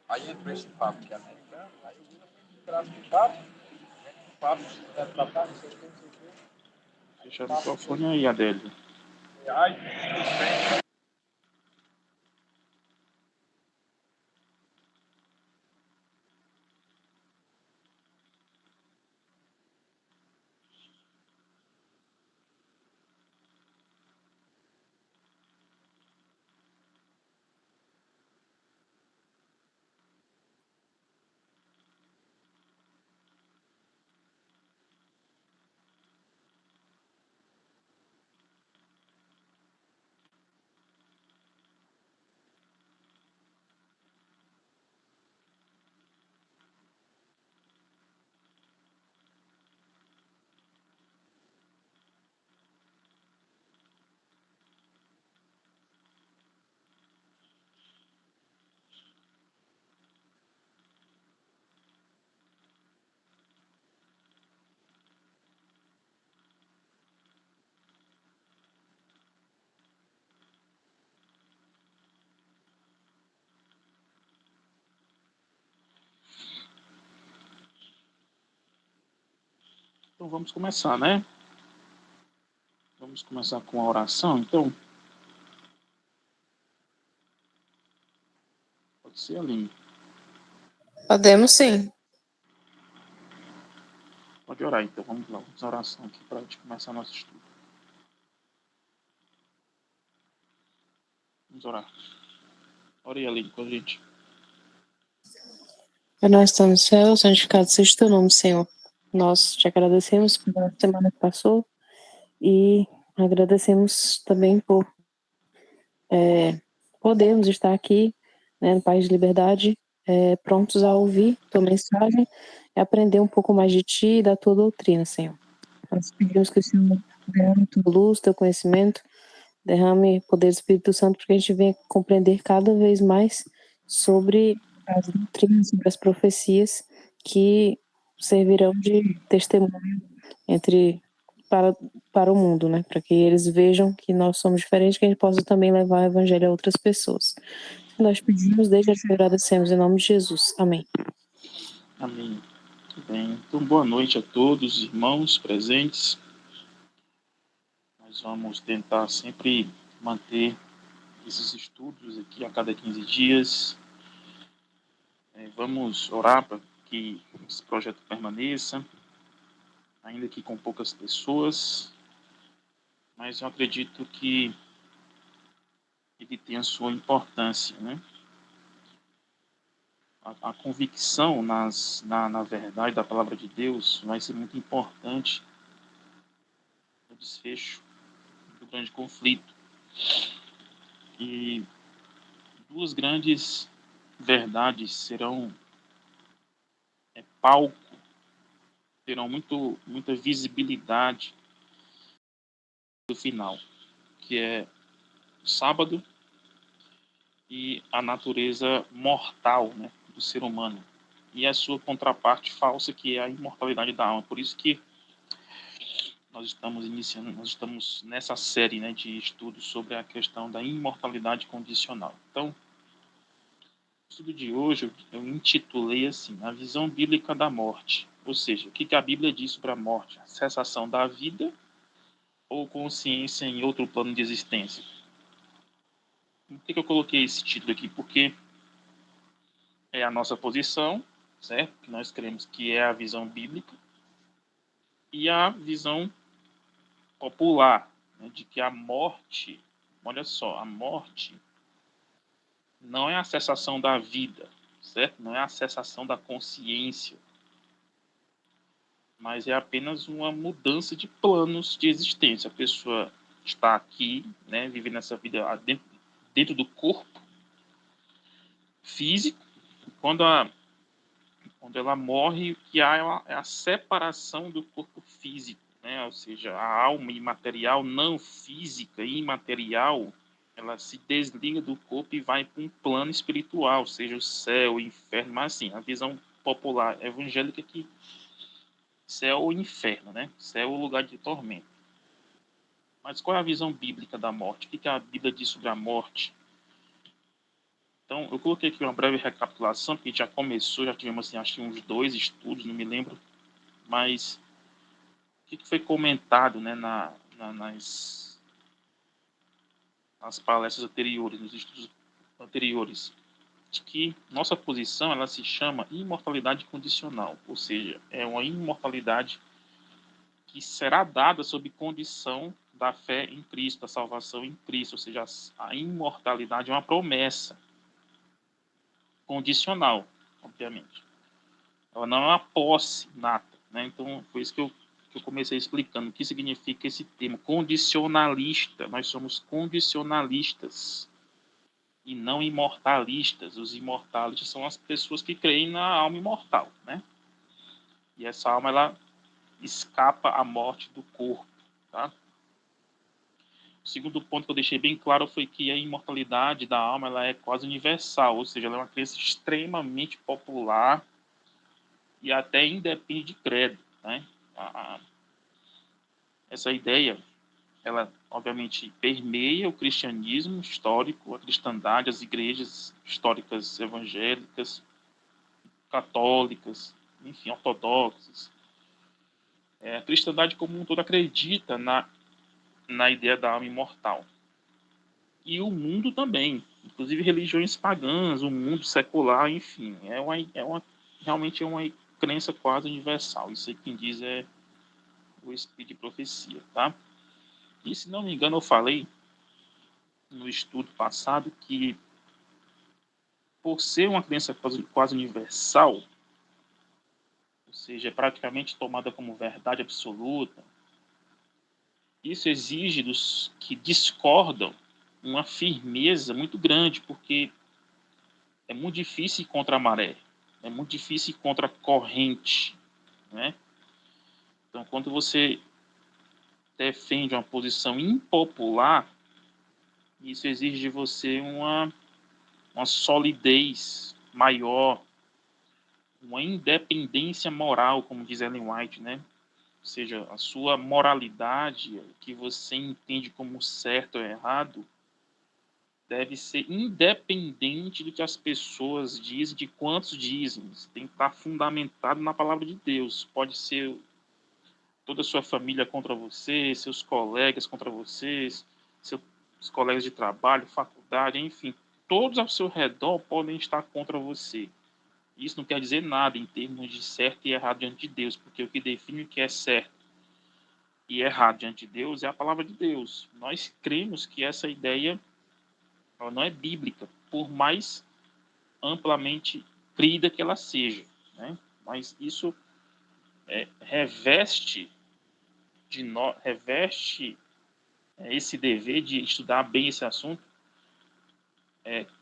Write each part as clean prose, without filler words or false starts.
Aí entrou esse papo que é americano, aí o Lula foi liberado do papo, o papo vai tratar, não sei o que, não sei o que. Fecha o microfone aí, Adélio. Ai, Então vamos começar, né? Vamos começar com a oração, então. Pode ser, Aline. Podemos sim. Pode orar, então. Vamos lá, vamos à oração aqui para a gente começar nosso estudo. Vamos orar. Ore aí, Aline, com a gente. Nós estamos no céu, santificado seja o teu nome, Senhor. Nós te agradecemos pela semana que passou e agradecemos também por podermos estar aqui, né, no País de Liberdade, prontos a ouvir tua mensagem e aprender um pouco mais de ti e da tua doutrina, Senhor. Nós pedimos que o Senhor derrame tua luz, teu conhecimento, derrame poder do Espírito Santo para que a gente venha compreender cada vez mais sobre as doutrinas, sobre as profecias que servirão de testemunho para o mundo, né? Para que eles vejam que nós somos diferentes, que a gente possa também levar o evangelho a outras pessoas. Nós pedimos, desde já te agradecemos em nome de Jesus. Amém. Amém. Muito bem. Então, boa noite a todos, irmãos presentes. Nós vamos tentar sempre manter esses estudos aqui a cada 15 dias. Vamos orar para que esse projeto permaneça, ainda que com poucas pessoas, mas eu acredito que ele tem a sua importância, né? A convicção na verdade da palavra de Deus vai ser muito importante no desfecho do grande conflito. E duas grandes verdades serão palco, terão muita visibilidade no final, que é o sábado e a natureza mortal, né, do ser humano, e a sua contraparte falsa, que é a imortalidade da alma. Por isso que nós estamos nessa série, né, de estudos sobre a questão da imortalidade condicional. Então, o estudo de hoje eu intitulei assim: a visão bíblica da morte. Ou seja, o que a Bíblia diz sobre a morte? A cessação da vida ou consciência em outro plano de existência? Por que eu coloquei esse título aqui? Porque é a nossa posição, certo? Que nós cremos que é a visão bíblica, e a visão popular, né, de que a morte, olha só, a morte não é a cessação da vida, certo? Não é a cessação da consciência, mas é apenas uma mudança de planos de existência. A pessoa está aqui, né, vivendo essa vida dentro do corpo físico. Quando ela morre, o que há é a separação do corpo físico, né? Ou seja, a alma imaterial, não física, imaterial, ela se desliga do corpo e vai para um plano espiritual, seja o céu, o inferno, mas assim, a visão popular evangélica é que céu ou inferno, né? Céu é o lugar de tormento. Mas qual é a visão bíblica da morte? O que a Bíblia diz sobre a morte? Então, eu coloquei aqui uma breve recapitulação, porque já começou, já tivemos, assim, acho que uns 2 estudos, não me lembro, mas o que foi comentado, né, nas palestras anteriores, nos estudos anteriores, de que nossa posição, ela se chama imortalidade condicional, ou seja, é uma imortalidade que será dada sob condição da fé em Cristo, da salvação em Cristo, ou seja, a imortalidade é uma promessa condicional, obviamente. Ela não é uma posse nata, né? Então, foi isso que eu comecei explicando. O que significa esse termo? Condicionalista. Nós somos condicionalistas e não imortalistas. Os imortalistas são as pessoas que creem na alma imortal, né? E essa alma, ela escapa à morte do corpo, tá? O segundo ponto que eu deixei bem claro foi que a imortalidade da alma, ela é quase universal, ou seja, ela é uma crença extremamente popular e até independe de credo, né? Essa ideia, ela obviamente permeia o cristianismo histórico, a cristandade, as igrejas históricas evangélicas, católicas, enfim, ortodoxas. A cristandade como um todo acredita na ideia da alma imortal. E o mundo também, inclusive religiões pagãs, o mundo secular, enfim, realmente é uma crença quase universal. Isso aí quem diz é o Espírito de Profecia, tá? E se não me engano eu falei no estudo passado que por ser uma crença quase universal, ou seja, é praticamente tomada como verdade absoluta, isso exige dos que discordam uma firmeza muito grande, porque é muito difícil ir contra a maré, é muito difícil ir contra a corrente, né? Então, quando você defende uma posição impopular, isso exige de você uma solidez maior, uma independência moral, como diz Ellen White, né? Ou seja, a sua moralidade, o que você entende como certo ou errado, deve ser independente do que as pessoas dizem, de quantos dizem. Você tem que estar fundamentado na palavra de Deus. Pode ser toda a sua família contra você, seus colegas contra vocês, seus colegas de trabalho, faculdade, enfim, todos ao seu redor podem estar contra você. Isso não quer dizer nada em termos de certo e errado diante de Deus, porque o que define o que é certo e errado diante de Deus é a palavra de Deus. Nós cremos que essa ideia ela não é bíblica, por mais amplamente crida que ela seja, né? Mas isso reveste esse dever de estudar bem esse assunto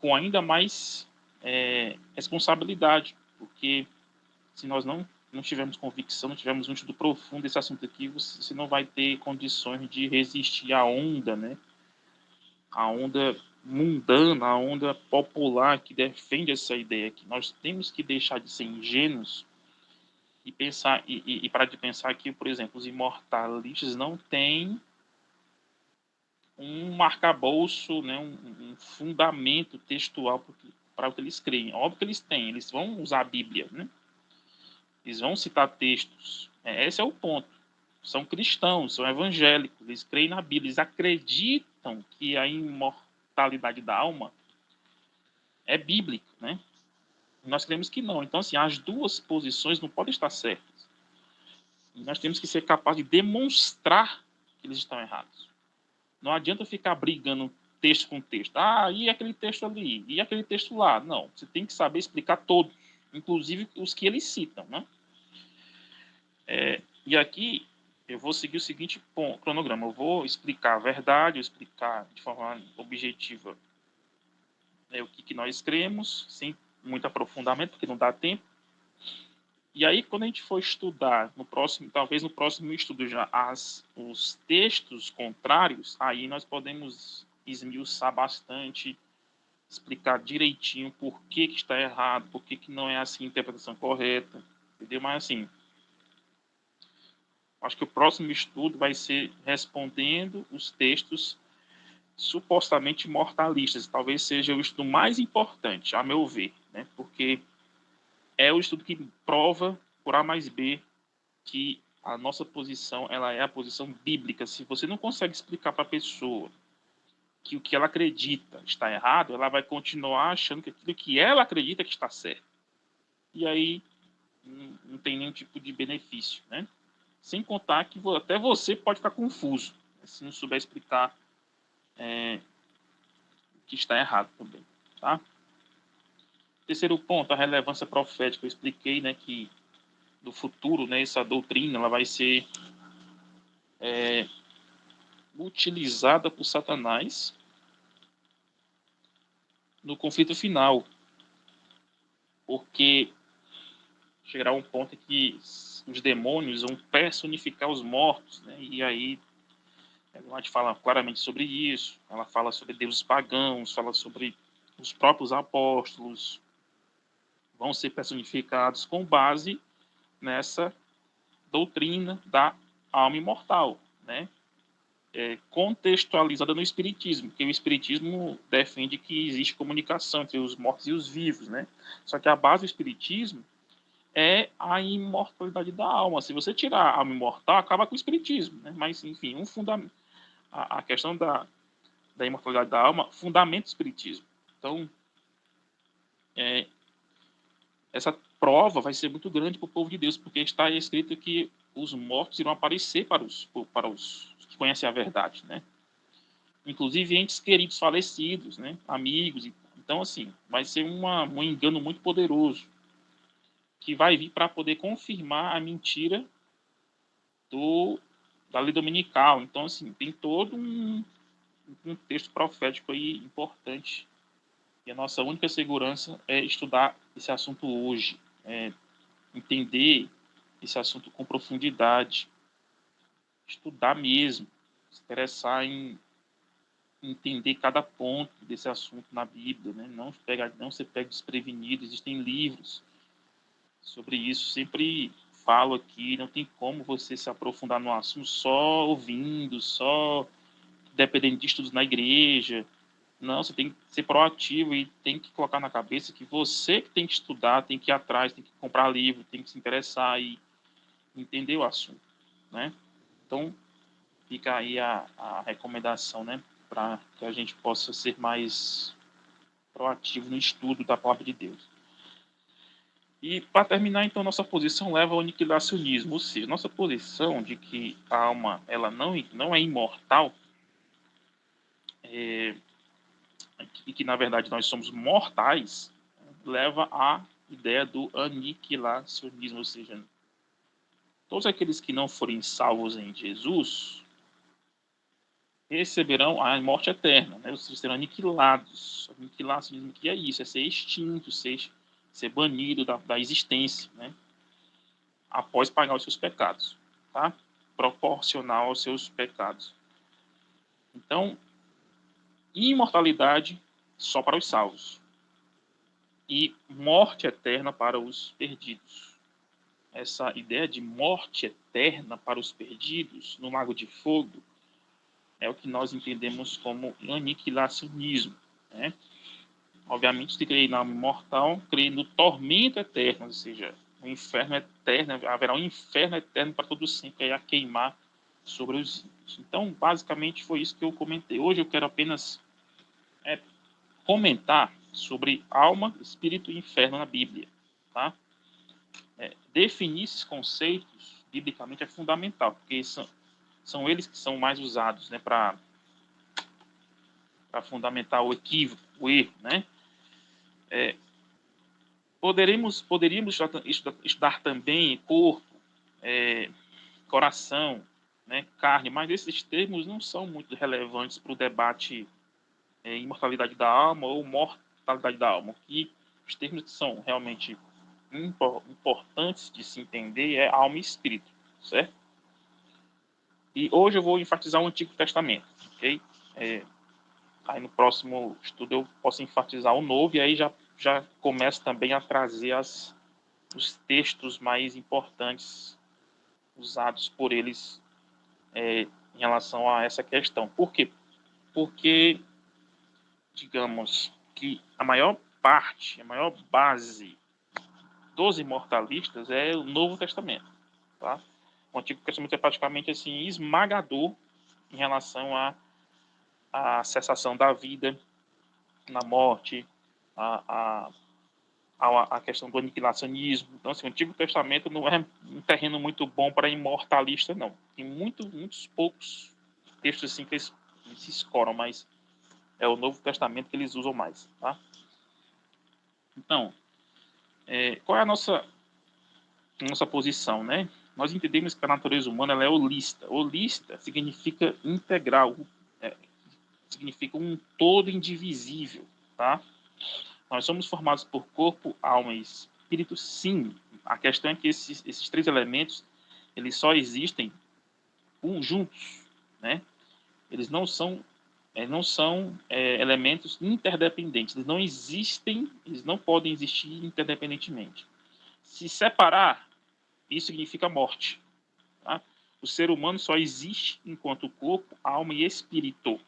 com ainda mais responsabilidade, porque se nós não tivermos convicção, não tivermos um estudo profundo desse assunto aqui, você não vai ter condições de resistir à onda, né? A onda mundana, a onda popular que defende essa ideia aqui. Nós temos que deixar de ser ingênuos e pensar e parar de pensar que, por exemplo, os imortalistas não têm um arcabouço, né, um fundamento textual para o que eles creem. Óbvio que eles têm, eles vão usar a Bíblia, né? Eles vão citar textos. Esse é o ponto. São cristãos, são evangélicos, eles creem na Bíblia, eles acreditam que a imortalidade da alma é bíblica, né? Nós cremos que não. Então, assim, as duas posições não podem estar certas. E nós temos que ser capazes de demonstrar que eles estão errados. Não adianta ficar brigando texto com texto. Ah, e aquele texto ali? E aquele texto lá? Não, você tem que saber explicar todos, inclusive os que eles citam, né? E aqui eu vou seguir o seguinte cronograma. Eu vou explicar a verdade, explicar de forma objetiva o que nós cremos, sem muito aprofundamento, porque não dá tempo. E aí, quando a gente for estudar, talvez no próximo estudo já, os textos contrários, aí nós podemos esmiuçar bastante, explicar direitinho por que está errado, por que não é assim a interpretação correta, entendeu? Mas assim, acho que o próximo estudo vai ser respondendo os textos supostamente mortalistas. Talvez seja o estudo mais importante, a meu ver, né? Porque é o estudo que prova, por A mais B, que a nossa posição ela é a posição bíblica. Se você não consegue explicar para a pessoa que o que ela acredita está errado, ela vai continuar achando que aquilo que ela acredita que está certo. E aí não tem nenhum tipo de benefício, né? Sem contar que até você pode ficar confuso, né, se não souber explicar o que está errado também, tá? Terceiro ponto, a relevância profética. Eu expliquei, né, que no futuro, né, essa doutrina ela vai ser utilizada por Satanás no conflito final, porque chegará um ponto em que os demônios vão personificar os mortos, né? E aí a gente fala claramente sobre isso. Ela fala sobre deuses pagãos, fala sobre os próprios apóstolos vão ser personificados com base nessa doutrina da alma imortal, né? Contextualizada no Espiritismo, porque o Espiritismo defende que existe comunicação entre os mortos e os vivos, né? Só que a base do Espiritismo é a imortalidade da alma. Se você tirar a alma imortal, acaba com o Espiritismo, né? Mas, enfim, a questão da imortalidade da alma fundamenta o Espiritismo. Então, essa prova vai ser muito grande para o povo de Deus, porque está escrito que os mortos irão aparecer para os que conhecem a verdade, né? Inclusive entes queridos falecidos, né? Amigos. Então, assim, vai ser um engano muito poderoso que vai vir para poder confirmar a mentira da lei dominical. Então, assim, tem todo um texto profético aí importante. E a nossa única segurança é estudar esse assunto hoje, entender esse assunto com profundidade, estudar mesmo, se interessar em entender cada ponto desse assunto na Bíblia, né? Não ser pego desprevenido. Existem livros sobre isso. Sempre falo aqui, não tem como você se aprofundar no assunto só ouvindo, só dependendo de estudos na igreja. Não, você tem que ser proativo e tem que colocar na cabeça que você que tem que estudar, tem que ir atrás, tem que comprar livro, tem que se interessar e entender o assunto, né? Então, fica aí a recomendação, né? Para que a gente possa ser mais proativo no estudo da palavra de Deus. E, para terminar, então, nossa posição leva ao aniquilacionismo, ou seja, nossa posição de que a alma ela não é imortal, e que, na verdade, nós somos mortais, leva à ideia do aniquilacionismo, ou seja, todos aqueles que não forem salvos em Jesus receberão a morte eterna, né? Ou seja, serão aniquilados. Aniquilacionismo que é isso, é ser extinto, ser banido da existência, né? Após pagar os seus pecados, tá? Proporcional aos seus pecados. Então, imortalidade só para os salvos e morte eterna para os perdidos. Essa ideia de morte eterna para os perdidos no Lago de Fogo é o que nós entendemos como aniquilacionismo, né? Obviamente, se crê na alma imortal, crê no tormento eterno, ou seja, o inferno eterno, haverá um inferno eterno para todos sempre, a queimar sobre os ímpios. Então, basicamente, foi isso que eu comentei. Hoje eu quero apenas comentar sobre alma, espírito e inferno na Bíblia. Tá? Definir esses conceitos, biblicamente, é fundamental, porque são eles que são mais usados, né, para fundamentar o equívoco, o erro, né? Poderíamos estudar também corpo, coração, né, carne, mas esses termos não são muito relevantes para o debate imortalidade da alma ou mortalidade da alma. Os termos que são realmente importantes de se entender é alma e espírito, certo? E hoje eu vou enfatizar o Antigo Testamento, ok? Aí no próximo estudo eu posso enfatizar o Novo e aí já começo também a trazer os textos mais importantes usados por eles em relação a essa questão. Por quê? porque, digamos, que a maior parte, a maior base dos imortalistas é o Novo Testamento, tá? O Antigo Testamento é praticamente assim esmagador em relação à cessação da vida na morte, a questão do aniquilacionismo. Então, assim, o Antigo Testamento não é um terreno muito bom para imortalista, não. Tem muitos poucos textos assim que eles se escoram, mas é o Novo Testamento que eles usam mais, tá? Então, qual é a nossa posição, né? Nós entendemos que a natureza humana ela é holista. Holista significa integral, é, significa um todo indivisível, tá? Nós somos formados por corpo, alma e espírito, sim. A questão é que esses três elementos eles só existem juntos, né? Eles não são elementos interdependentes. Eles não existem, eles não podem existir interdependentemente. Se separar, isso significa morte. Tá? O ser humano só existe enquanto corpo, alma e espírito,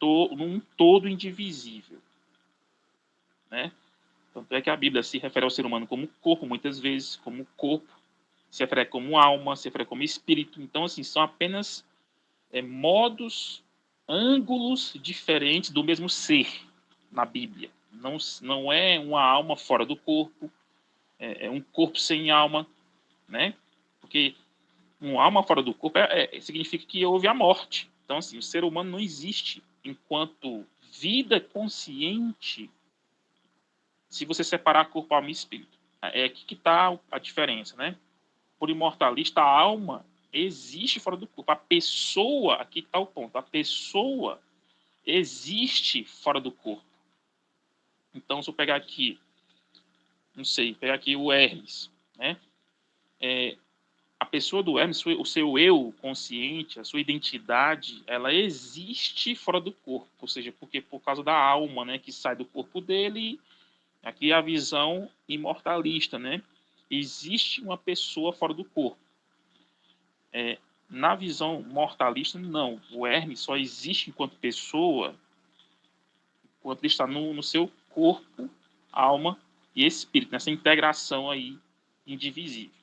num todo indivisível, né? Tanto é que a Bíblia se refere ao ser humano como corpo, muitas vezes, como corpo, se refere como alma, se refere como espírito. Então, assim, são apenas modos, ângulos diferentes do mesmo ser na Bíblia. Não é uma alma fora do corpo, é um corpo sem alma, né? Porque uma alma fora do corpo significa que houve a morte. Então, assim, o ser humano não existe enquanto vida consciente se você separar corpo, alma e espírito. É aqui que está a diferença, né? Por imortalista, a alma existe fora do corpo. A pessoa, aqui está o ponto, a pessoa existe fora do corpo. Então, se eu pegar aqui, não sei, pegar aqui o Hermes, né? A pessoa do Hermes, o seu eu consciente, a sua identidade, ela existe fora do corpo. Ou seja, porque por causa da alma, né, que sai do corpo dele. Aqui é a visão imortalista, né? Existe uma pessoa fora do corpo. Na visão mortalista, não. O Hermes só existe enquanto pessoa, enquanto ele está no seu corpo, alma e espírito, nessa integração aí indivisível,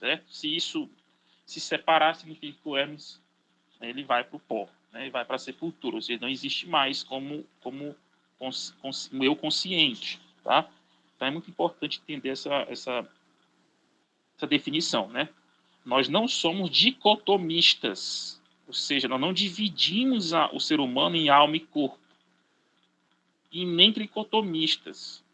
certo? Se isso se separar, significa que o Hermes ele vai para o pó, né? Ele vai para a sepultura, ou seja, não existe mais como um eu consciente, tá? Então é muito importante entender essa definição, né? Nós não somos dicotomistas, ou seja, nós não dividimos o ser humano em alma e corpo, e nem tricotomistas,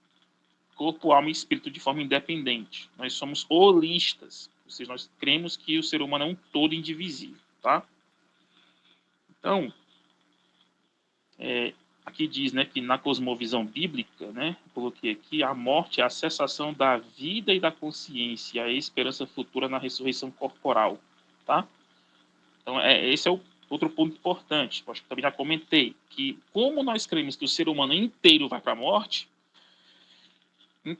corpo, alma e espírito de forma independente. Nós somos holistas, ou seja, nós cremos que o ser humano é um todo indivisível, tá? Então, aqui diz, né, que na cosmovisão bíblica, né, coloquei aqui, a morte é a cessação da vida e da consciência, a esperança futura na ressurreição corporal, tá? Então, esse é o outro ponto importante, acho que também já comentei, que como nós cremos que o ser humano inteiro vai para a morte,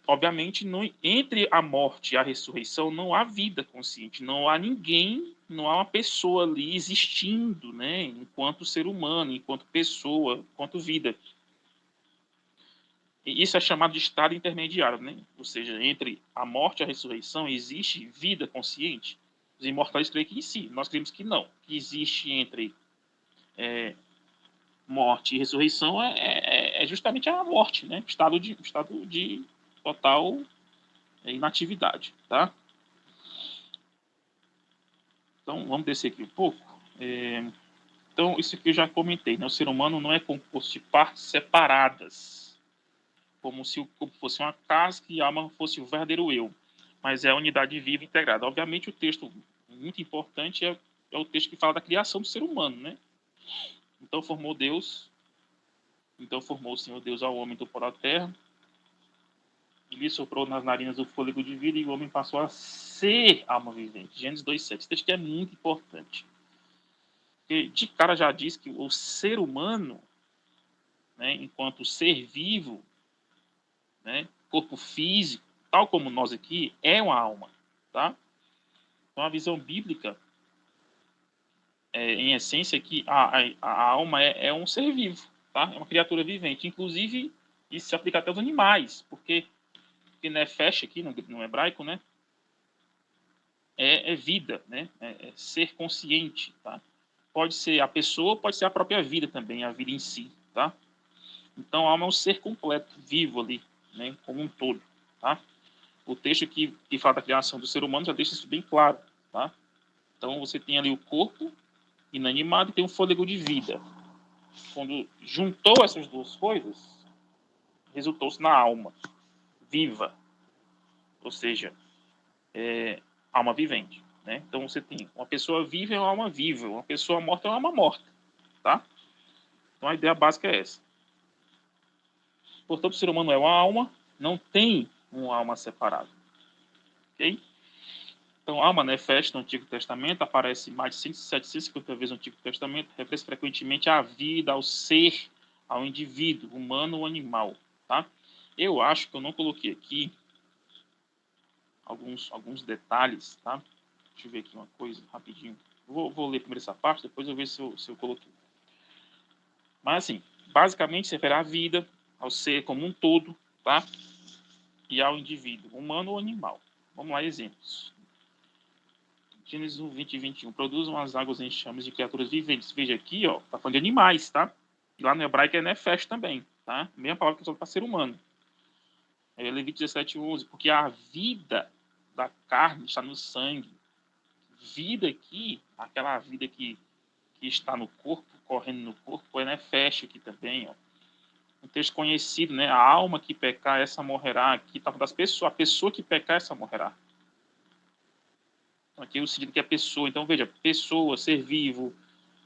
obviamente, entre a morte e a ressurreição não há vida consciente, não há ninguém, não há uma pessoa ali existindo, né, enquanto ser humano, enquanto pessoa, enquanto vida. E isso é chamado de estado intermediário, né? Ou seja, entre a morte e a ressurreição existe vida consciente. Os imortais creem que sim, nós cremos que não. Que existe entre morte e ressurreição é justamente a morte, né? Estado de total inatividade, tá? Então, vamos descer aqui um pouco. Então, isso aqui eu já comentei, né? O ser humano não é composto de partes separadas, como se o corpo fosse uma casca e a alma fosse o verdadeiro eu, mas é a unidade viva integrada. Obviamente, o texto muito importante é o texto que fala da criação do ser humano, né? Então formou o Senhor Deus ao homem do pó da terra, e lhe soprou nas narinas o fôlego de vida, e o homem passou a ser alma vivente. Gênesis 2:7. Esse texto que é muito importante. Porque de cara já diz que o ser humano, né, enquanto ser vivo, né, corpo físico, tal como nós aqui, é uma alma, tá? Então a visão bíblica em essência, que a alma é um ser vivo, tá? É uma criatura vivente. Inclusive, isso se aplica até aos animais, porque nefesh aqui no hebraico, né? É vida, né? É ser consciente, tá? Pode ser a pessoa, pode ser a própria vida também, a vida em si, tá? Então, a alma é um ser completo, vivo ali, né? Como um todo, tá? O texto que fala da criação do ser humano já deixa isso bem claro, tá? Então, você tem ali o corpo inanimado e tem um fôlego de vida. Quando juntou essas duas coisas, resultou-se na alma viva, ou seja, alma vivente, né? Então, você tem uma pessoa viva é uma alma viva, uma pessoa morta é uma alma morta, tá? Então, a ideia básica é essa. Portanto, o ser humano é uma alma, não tem uma alma separada, ok? Então, a alma nefesh no Antigo Testamento aparece mais de 750 vezes no Antigo Testamento, refere frequentemente à vida, ao ser, ao indivíduo, humano ou animal, tá? Eu acho que eu não coloquei aqui alguns detalhes, tá? Deixa eu ver aqui uma coisa rapidinho. Vou ler primeiro essa parte, depois eu vejo se eu coloquei. Mas, assim, basicamente se refere à vida, ao ser como um todo, tá? E ao indivíduo, humano ou animal. Vamos lá, exemplos. Gênesis 1, 20 e 21. Produzam as águas em chamas de criaturas viventes. Veja aqui, ó, tá falando de animais, tá? E lá no hebraico é nefesh também, tá? Mesma palavra que usada para ser humano. É Levítico 17, 11. Porque a vida da carne está no sangue. Vida aqui, aquela vida que está no corpo, correndo no corpo, é nefesh aqui também, ó. Um texto conhecido, né? A alma que pecar, essa morrerá. Aqui tá das pessoas. A pessoa que pecar, essa morrerá. Aqui é o sentido que é pessoa. Então, veja, pessoa, ser vivo,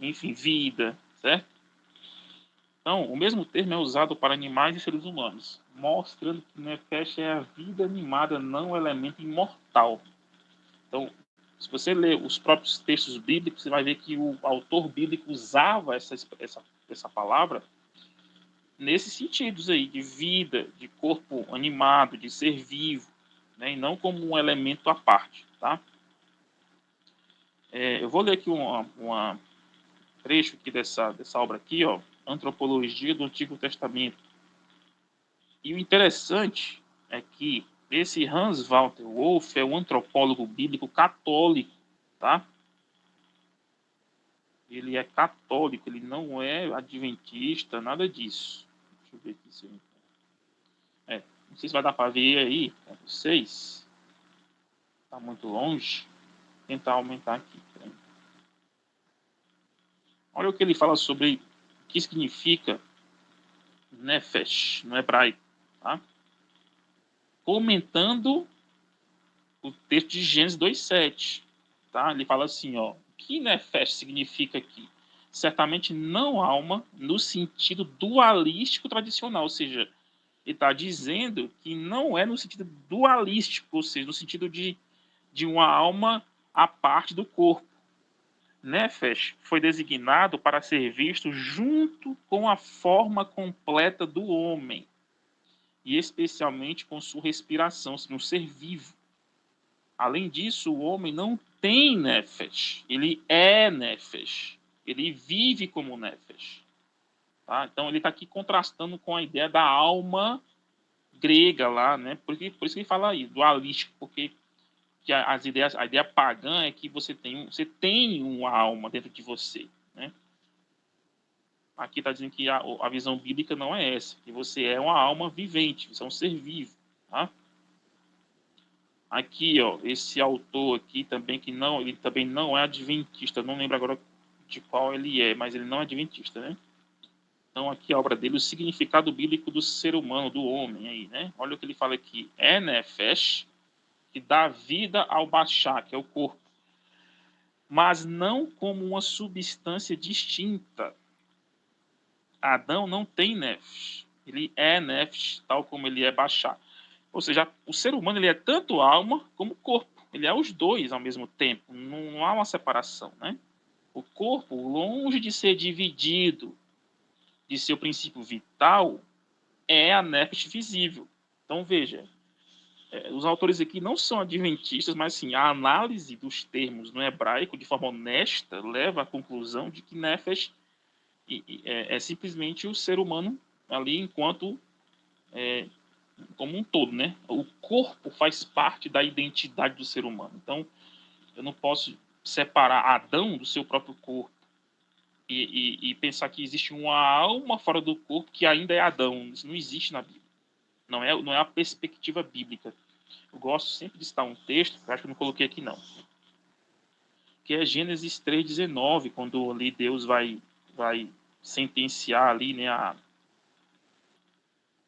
enfim, vida, certo? Então, o mesmo termo é usado para animais e seres humanos, mostrando que nefesh é a vida animada, não o elemento imortal. Então, se você ler os próprios textos bíblicos, você vai ver que o autor bíblico usava essa palavra nesses sentidos aí, de vida, de corpo animado, de ser vivo, né? E não como um elemento à parte, tá? Eu vou ler aqui uma trecho aqui dessa obra aqui, ó, Antropologia do Antigo Testamento. E o interessante é que esse Hans Walter Wolff é um antropólogo bíblico católico, tá? Ele é católico, ele não é adventista, nada disso. Deixa eu ver aqui se não sei se vai dar para ver aí, para vocês. Está muito longe. Vou tentar aumentar aqui. Olha o que ele fala sobre o que significa nefesh no hebraico, tá? Comentando o texto de Gênesis 2:7, tá? Ele fala assim, ó, o que nefesh significa aqui? Certamente não alma no sentido dualístico tradicional, ou seja, ele está dizendo que não é no sentido dualístico, ou seja, no sentido de uma alma à parte do corpo. Nefesh foi designado para ser visto junto com a forma completa do homem, e especialmente com sua respiração, um ser vivo. Além disso, o homem não tem nefesh, ele é nefesh, ele vive como nefesh. Tá? Então ele está aqui contrastando com a ideia da alma grega lá, né? Por isso que ele fala aí, dualístico, porque a ideia pagã é que você tem uma alma dentro de você, né? Aqui está dizendo que a visão bíblica não é essa, que você é uma alma vivente, você é um ser vivo, tá? Aqui, ó, esse autor aqui também ele também não é adventista, não lembro agora de qual ele é, mas ele não é adventista, né? Então aqui a obra dele, o significado bíblico do ser humano, do homem aí, né? Olha o que ele fala aqui, é nefesh, que dá vida ao bachá, que é o corpo, mas não como uma substância distinta. Adão não tem nefesh, ele é nefesh, tal como ele é bachá. Ou seja, o ser humano ele é tanto alma como corpo. Ele é os dois ao mesmo tempo. Não há uma separação, né? O corpo, longe de ser dividido de seu princípio vital, é a nefesh visível. Então veja, os autores aqui não são adventistas, mas sim, a análise dos termos no hebraico de forma honesta leva à conclusão de que Nefesh é simplesmente o ser humano ali enquanto como um todo, né? O corpo faz parte da identidade do ser humano. Então, eu não posso separar Adão do seu próprio corpo e pensar que existe uma alma fora do corpo que ainda é Adão. Isso não existe na Bíblia. Não é a perspectiva bíblica. Eu gosto sempre de citar um texto, que eu acho que eu não coloquei aqui não, que é Gênesis 3,19, quando ali Deus vai sentenciar ali, né,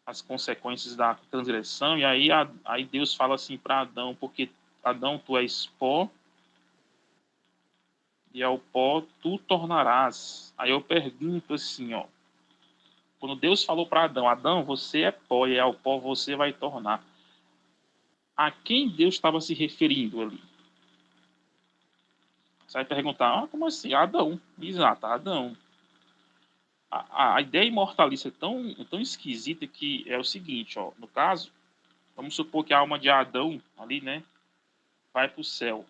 as consequências da transgressão, e aí Deus fala assim para Adão, porque Adão, tu és pó, e ao pó tu tornarás. Aí eu pergunto assim, ó, quando Deus falou para Adão, Adão, você é pó, e ao pó você vai tornar. A quem Deus estava se referindo ali? Você vai perguntar, como assim? Adão. Exato, Adão. A ideia imortalista é tão esquisita que é o seguinte, ó, no caso, vamos supor que a alma de Adão ali, né, vai para o céu.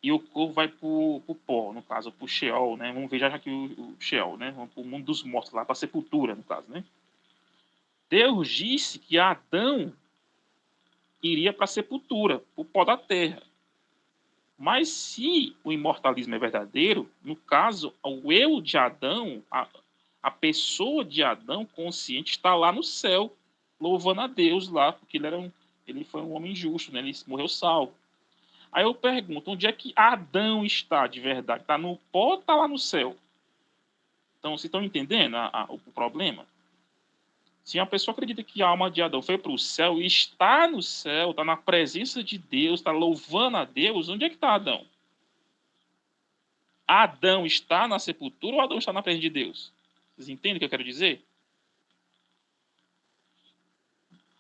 E o corpo vai para o pó, no caso, para o Sheol, né? Vamos ver já aqui o Sheol, né? Vamos para o mundo dos mortos, lá para a sepultura, no caso, né? Deus disse que Adão iria para a sepultura, para o pó da terra. Mas se o imortalismo é verdadeiro, no caso, o eu de Adão, a pessoa de Adão consciente está lá no céu, louvando a Deus lá, porque ele foi um homem justo, né? Ele morreu salvo. Aí eu pergunto, onde é que Adão está de verdade? Está no pó ou está lá no céu? Então, vocês estão entendendo o problema? Se uma pessoa acredita que a alma de Adão foi para o céu e está no céu, está na presença de Deus, está louvando a Deus, onde é que está Adão? Adão está na sepultura ou Adão está na presença de Deus? Vocês entendem o que eu quero dizer?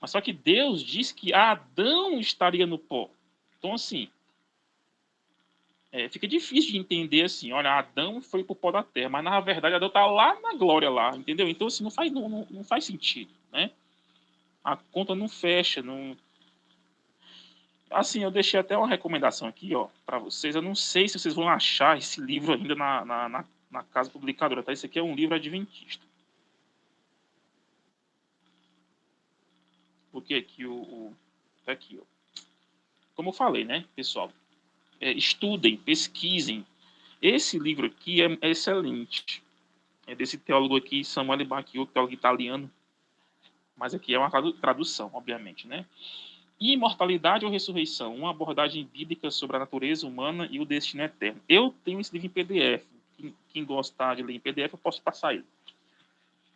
Mas só que Deus disse que Adão estaria no pó. Então, assim, fica difícil de entender assim, olha, Adão foi para o pó da terra, mas na verdade Adão está lá na glória lá, entendeu? Então, assim, não faz sentido, né? A conta não fecha, não... Assim, eu deixei até uma recomendação aqui, ó, para vocês. Eu não sei se vocês vão achar esse livro ainda na casa publicadora, tá? Esse aqui é um livro adventista. Porque aqui tá aqui, ó. Como eu falei, né, pessoal? Estudem, pesquisem. Esse livro aqui é excelente. É desse teólogo aqui, Samuel Bacchio, teólogo italiano. Mas aqui é uma tradução, obviamente, né? Imortalidade ou ressurreição? Uma abordagem bíblica sobre a natureza humana e o destino eterno. Eu tenho esse livro em PDF. Quem gostar de ler em PDF, eu posso passar ele.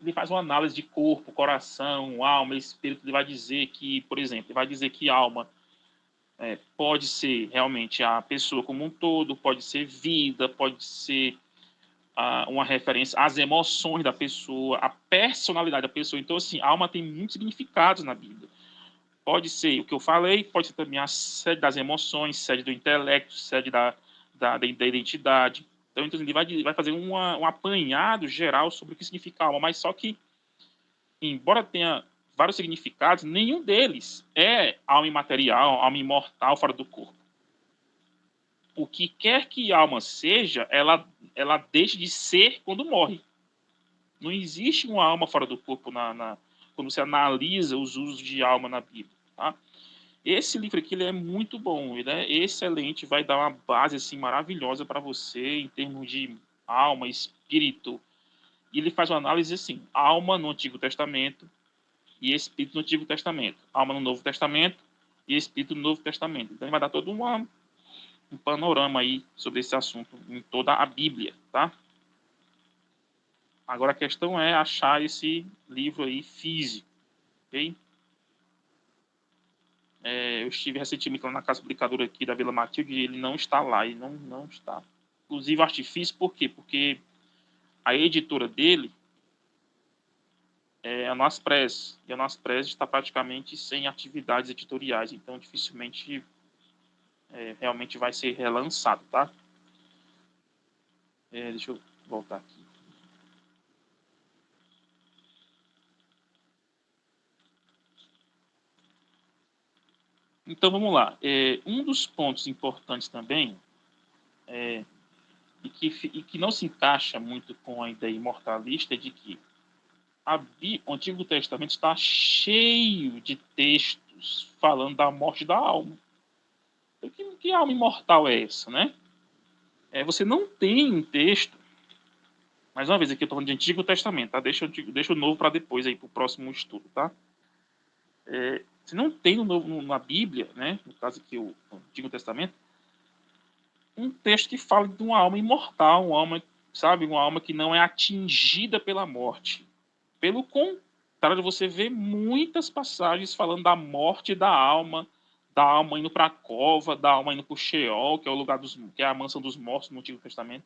Ele faz uma análise de corpo, coração, alma, espírito. Ele vai dizer que, por exemplo, ele vai dizer que alma pode ser realmente a pessoa como um todo, pode ser vida, pode ser uma referência às emoções da pessoa, à personalidade da pessoa. Então, assim, a alma tem muitos significados na Bíblia. Pode ser o que eu falei, pode ser também a sede das emoções, sede do intelecto, sede da identidade. Então, ele vai fazer um apanhado geral sobre o que significa alma, mas só que, embora tenha vários significados, nenhum deles é alma imaterial, alma imortal fora do corpo. O que quer que alma seja, ela deixa de ser quando morre. Não existe uma alma fora do corpo quando você analisa os usos de alma na Bíblia. Tá? Esse livro aqui ele é muito bom, ele é excelente, vai dar uma base assim, maravilhosa para você em termos de alma, espírito. E ele faz uma análise assim, alma no Antigo Testamento e espírito no Antigo Testamento. Alma no Novo Testamento e espírito no Novo Testamento. Então ele vai dar todo um panorama aí sobre esse assunto em toda a Bíblia, tá? Agora a questão é achar esse livro aí físico, ok? Eu estive recentemente lá na casa publicadora aqui da Vila Matilde e ele não está lá, ele não está. Inclusive, acho difícil, por quê? Porque a editora dele é a Naspress, e a Naspress está praticamente sem atividades editoriais, então dificilmente realmente vai ser relançado, tá? Deixa eu voltar aqui. Então, vamos lá. Um dos pontos importantes também, e que não se encaixa muito com a ideia imortalista, é de que o Antigo Testamento está cheio de textos falando da morte da alma. Então, que alma imortal é essa, né? Você não tem um texto, mais uma vez, aqui eu estou falando de Antigo Testamento, tá? Deixa o Novo para depois, para o próximo estudo, tá? Você não tem na Bíblia, né? No caso aqui, o Antigo Testamento, um texto que fala de uma alma imortal, uma alma, sabe? Uma alma que não é atingida pela morte. Pelo contrário, você vê muitas passagens falando da morte da alma indo para a cova, da alma indo para o Sheol, que é o lugar que é a mansão dos mortos no Antigo Testamento.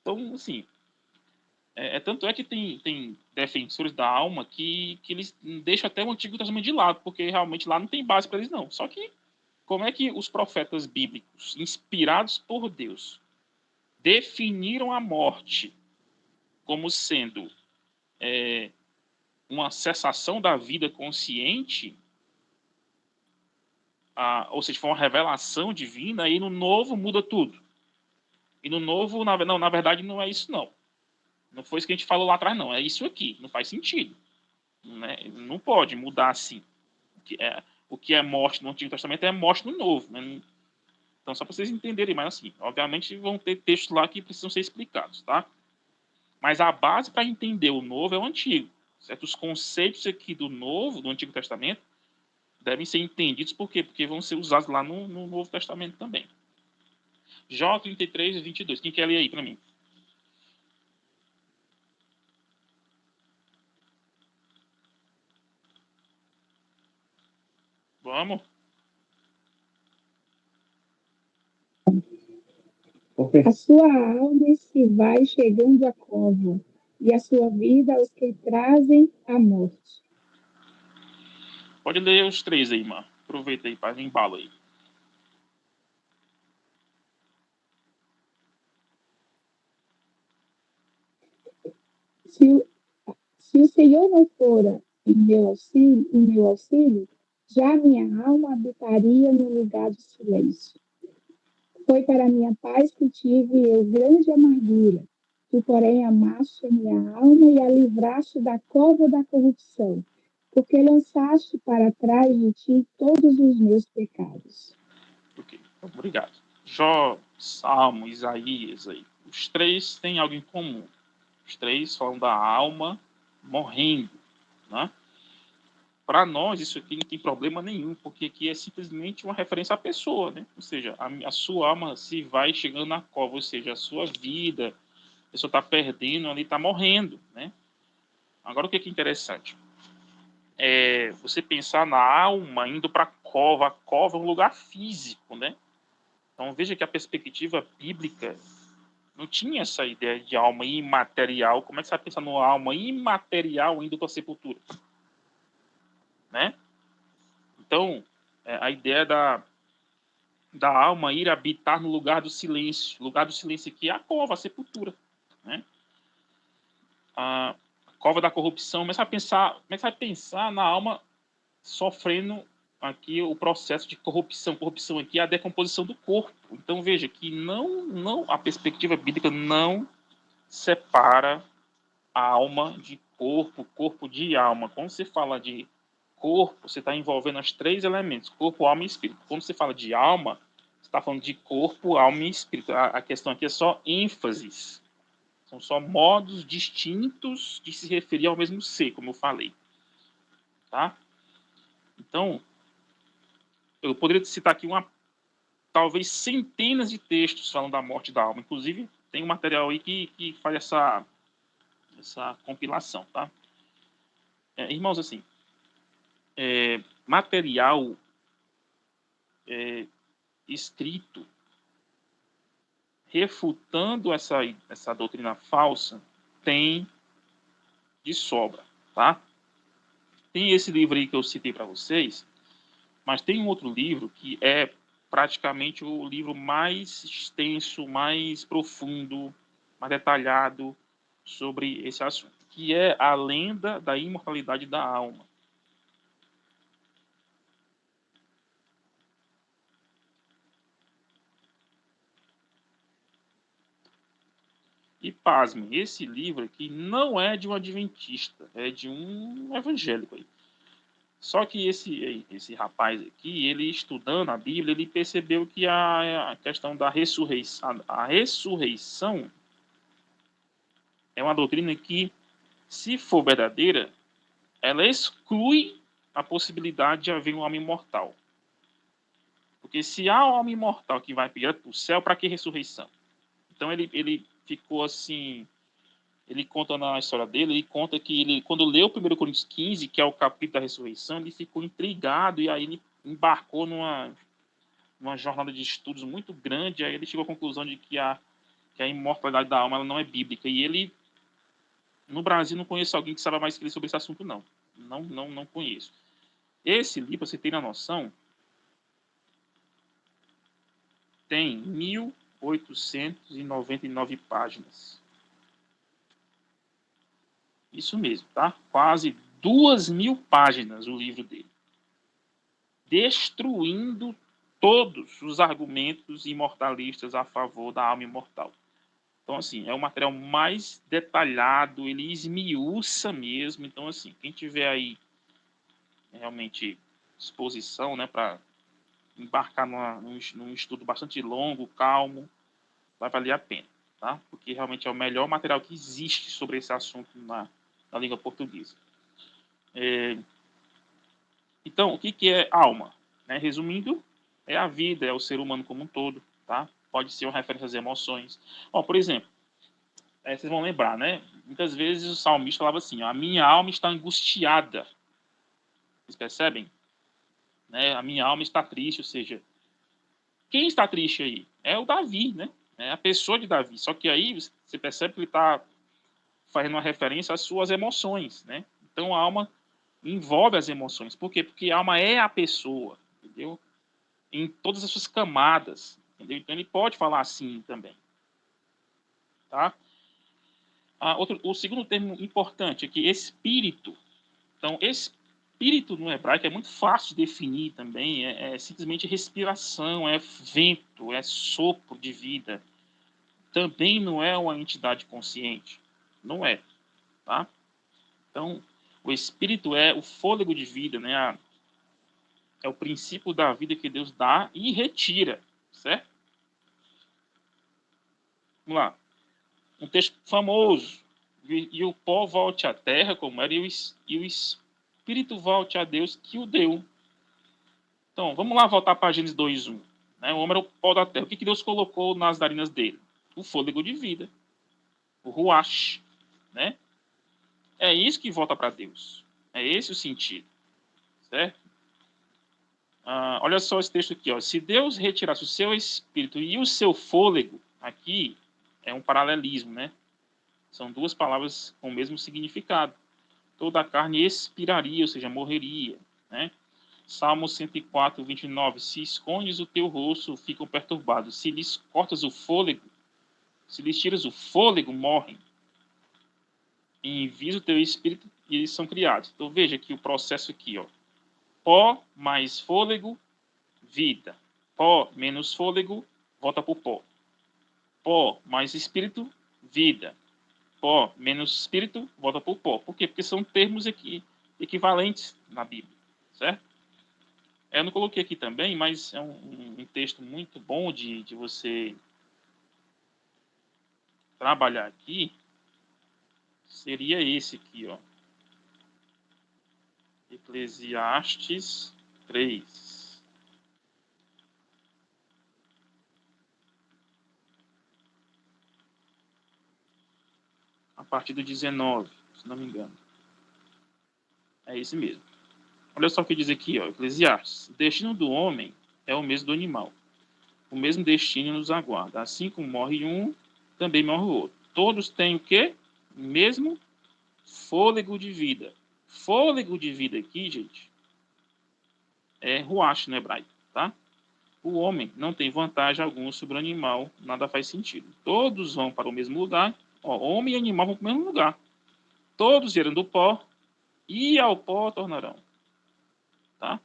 Então, assim, tanto é que tem defensores da alma que eles deixam até o Antigo Testamento de lado, porque realmente lá não tem base para eles, não. Só que, como é que os profetas bíblicos, inspirados por Deus, definiram a morte como sendo uma cessação da vida consciente, ou seja, foi uma revelação divina, e no Novo muda tudo. E no Novo, na verdade, não é isso, não. Não foi isso que a gente falou lá atrás, não. É isso aqui. Não faz sentido. Né? Não pode mudar assim. O que é morte no Antigo Testamento é morte no Novo. Né? Então, só para vocês entenderem, mas assim, obviamente vão ter textos lá que precisam ser explicados, tá? Mas a base para entender o Novo é o Antigo. Certo? Os conceitos aqui do Novo, do Antigo Testamento, devem ser entendidos por quê? Porque vão ser usados lá no Novo Testamento também. Jó 33, 22. Quem quer ler aí para mim? Vamos. A sua alma se vai chegando à cova, e a sua vida aos que trazem a morte. Pode ler os três aí, mano. Aproveita aí, faz embalo aí. Se o Senhor não fora em meu auxílio, já minha alma habitaria no lugar do silêncio. Foi para minha paz que tive eu grande amargura. Tu, porém, amaste a minha alma e a livraste da cova da corrupção, porque lançaste para trás de ti todos os meus pecados. Ok, obrigado. Jó, Salmo, Isaías aí. Os três têm algo em comum. Os três falam da alma morrendo, né? Para nós, isso aqui não tem problema nenhum, porque aqui é simplesmente uma referência à pessoa, né? Ou seja, a sua alma se vai chegando na cova, ou seja, a sua vida, a pessoa está perdendo ali, está morrendo, né? Agora, o que é interessante? Você pensar na alma indo para a cova é um lugar físico, né? Então, veja que a perspectiva bíblica não tinha essa ideia de alma imaterial. Como é que você vai pensar numa alma imaterial indo para a sepultura? Né? Então, a ideia da alma ir habitar no lugar do silêncio. O lugar do silêncio aqui é a cova, a sepultura. Né? A cova da corrupção. Como é que você vai pensar na alma sofrendo aqui o processo de corrupção? Corrupção aqui é a decomposição do corpo. Então, veja que a perspectiva bíblica não separa a alma de corpo, corpo de alma. Quando você fala de corpo, você está envolvendo os três elementos, corpo, alma e espírito. Quando você fala de alma, você está falando de corpo, alma e espírito. A questão aqui é só ênfases. São só modos distintos de se referir ao mesmo ser, como eu falei. Tá? Então, eu poderia citar aqui talvez centenas de textos falando da morte da alma. Inclusive, tem um material aí que faz essa compilação, tá? Irmãos, assim, material escrito refutando essa doutrina falsa tem de sobra, tá? Tem esse livro aí que eu citei para vocês, mas tem um outro livro que é praticamente o livro mais extenso, mais profundo, mais detalhado sobre esse assunto, que é A Lenda da Imortalidade da Alma. E pasmem, esse livro aqui não é de um adventista, é de um evangélico aí. Só que esse rapaz aqui, ele estudando a Bíblia, ele percebeu que a questão da ressurreição, a ressurreição é uma doutrina que, se for verdadeira, ela exclui a possibilidade de haver um homem imortal. Porque se há um homem imortal que vai para o céu, para que ressurreição? Então ele ficou assim, ele conta na história dele, ele conta que ele, quando leu 1 Coríntios 15, que é o capítulo da ressurreição, ele ficou intrigado e aí ele embarcou numa jornada de estudos muito grande, aí ele chegou à conclusão de que a imortalidade da alma ela não é bíblica. E ele, no Brasil, não conheço alguém que saiba mais que ele sobre esse assunto, não. Não conheço. Esse livro, pra você ter a noção, tem 1.899 páginas. Isso mesmo, tá? Quase 2.000 páginas o livro dele. Destruindo todos os argumentos imortalistas a favor da alma imortal. Então, assim, é o material mais detalhado, ele esmiuça mesmo. Então, assim, quem tiver aí realmente disposição, né, para embarcar num estudo bastante longo, calmo, vai valer a pena, tá? Porque realmente é o melhor material que existe sobre esse assunto na língua portuguesa. Então, o que é alma? Né? Resumindo, é a vida, é o ser humano como um todo, tá? Pode ser uma referência às emoções. Ó, por exemplo, vocês vão lembrar, né? Muitas vezes o salmista falava assim, ó, a minha alma está angustiada. Vocês percebem? Né? A minha alma está triste, ou seja, quem está triste aí? É o Davi, né? É a pessoa de Davi. Só que aí você percebe que ele está fazendo uma referência às suas emoções, né? Então a alma envolve as emoções. Por quê? Porque a alma é a pessoa, entendeu? Em todas as suas camadas, entendeu? Então ele pode falar assim também, tá? O segundo termo importante é que espírito. Então, espírito no hebraico é muito fácil de definir também. É simplesmente respiração, é vento, é sopro de vida. Também não é uma entidade consciente. Não é, tá? Então, o espírito é o fôlego de vida, né? É o princípio da vida que Deus dá e retira, certo? Vamos lá. Um texto famoso. E o pó volte à terra como era, e o espírito volte a Deus que o deu. Então, vamos lá voltar para Gênesis 2:1. Né? O homem era o pó da terra. O que Deus colocou nas narinas dele? O fôlego de vida. O ruach. Né? É isso que volta para Deus. É esse o sentido. Certo? Olha só esse texto aqui. Ó. Se Deus retirasse o seu espírito e o seu fôlego, aqui é um paralelismo, né? São duas palavras com o mesmo significado. Toda a carne expiraria, ou seja, morreria. Né? Salmo 104, 29. Se escondes o teu rosto, ficam perturbados. Se lhes cortas o fôlego, se lhes tiras o fôlego, morrem. E envias o teu espírito e eles são criados. Então veja aqui o processo aqui. Ó. Pó mais fôlego, vida. Pó menos fôlego, volta para o pó. Pó mais espírito, vida. Pó menos espírito, volta para o pó. Por quê? Porque são termos aqui equivalentes na Bíblia, certo? Eu não coloquei aqui também, mas é um texto muito bom de você trabalhar aqui. Seria esse aqui, ó. Eclesiastes 3. A partir do 19, se não me engano. É esse mesmo. Olha só o que diz aqui, ó, Eclesiastes. O destino do homem é o mesmo do animal. O mesmo destino nos aguarda. Assim como morre um, também morre o outro. Todos têm o quê? O mesmo fôlego de vida. Fôlego de vida aqui, gente, é ruach no hebraico, tá? O homem não tem vantagem alguma sobre o animal, nada faz sentido. Todos vão para o mesmo lugar. Ó, homem e animal vão para o mesmo lugar. Todos vieram do pó e ao pó tornarão. Tá?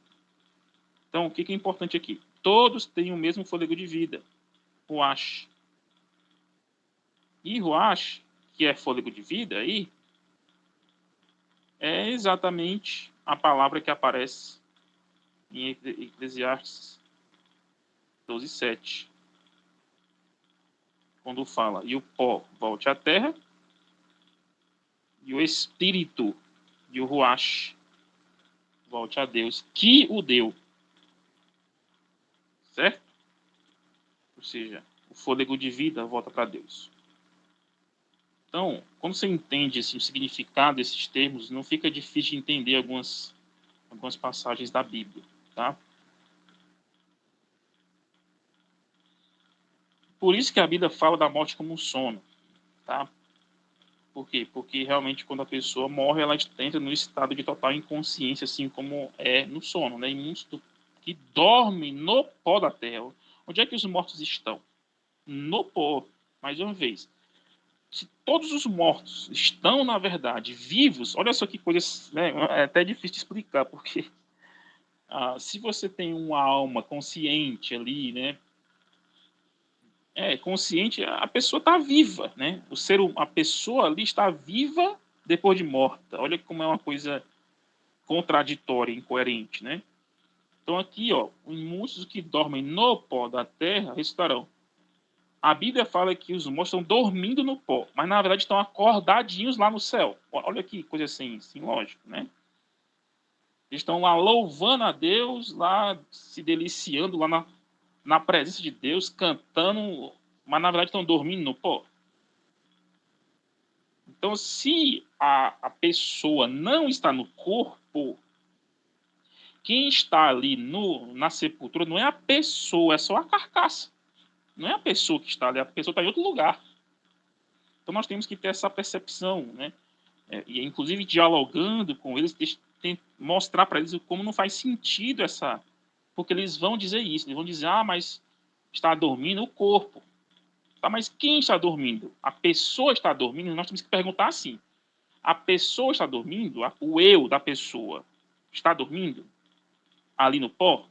Então, o que é importante aqui? Todos têm o mesmo fôlego de vida, ruach. E Ruach, que é fôlego de vida aí, é exatamente a palavra que aparece em Eclesiastes 12:7, quando fala: e o pó volte à terra, e o espírito de Ruach volte a Deus, que o deu. Certo? Ou seja, o fôlego de vida volta para Deus. Então, quando você entende assim, o significado desses termos, não fica difícil de entender algumas passagens da Bíblia, tá? Por isso que a Bíblia fala da morte como um sono, tá? Por quê? Porque realmente quando a pessoa morre, ela entra no estado de total inconsciência, assim como é no sono, né? Imundo que dorme no pó da terra. Onde é que os mortos estão? No pó. Mais uma vez. Se todos os mortos estão, na verdade, vivos, olha só que coisa, né? É até difícil de explicar, porque se você tem uma alma consciente ali, né? Consciente, a pessoa está viva, né? A pessoa ali está viva depois de morta. Olha como é uma coisa contraditória, incoerente, né? Então aqui, ó, muitos que dormem no pó da terra ressuscitarão. A Bíblia fala que os mortos estão dormindo no pó, mas na verdade estão acordadinhos lá no céu. Olha que coisa assim lógico, né? Eles estão lá louvando a Deus, lá se deliciando lá na presença de Deus, cantando, mas na verdade estão dormindo no pó. Então, se a pessoa não está no corpo, quem está ali na sepultura não é a pessoa, é só a carcaça. Não é a pessoa que está ali, a pessoa está em outro lugar. Então, nós temos que ter essa percepção, né? E inclusive dialogando com eles, mostrar para eles como não faz sentido essa... Porque eles vão dizer isso, eles vão dizer, mas está dormindo o corpo. Tá, mas quem está dormindo? A pessoa está dormindo? Nós temos que perguntar assim, a pessoa está dormindo? O eu da pessoa está dormindo? Ali no pó?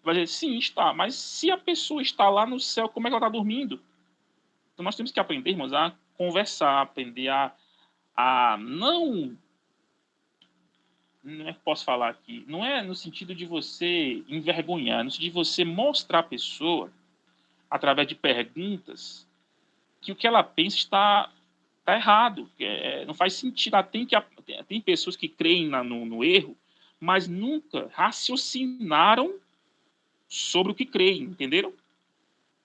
Vai dizer, sim, está. Mas se a pessoa está lá no céu, como é que ela está dormindo? Então nós temos que aprender, irmãos, a conversar, aprender a não é que posso falar aqui, não é no sentido de você envergonhar, no sentido de você mostrar à pessoa, através de perguntas, que o que ela pensa está errado, não faz sentido. Tem pessoas que creem no erro, mas nunca raciocinaram sobre o que creem, entenderam?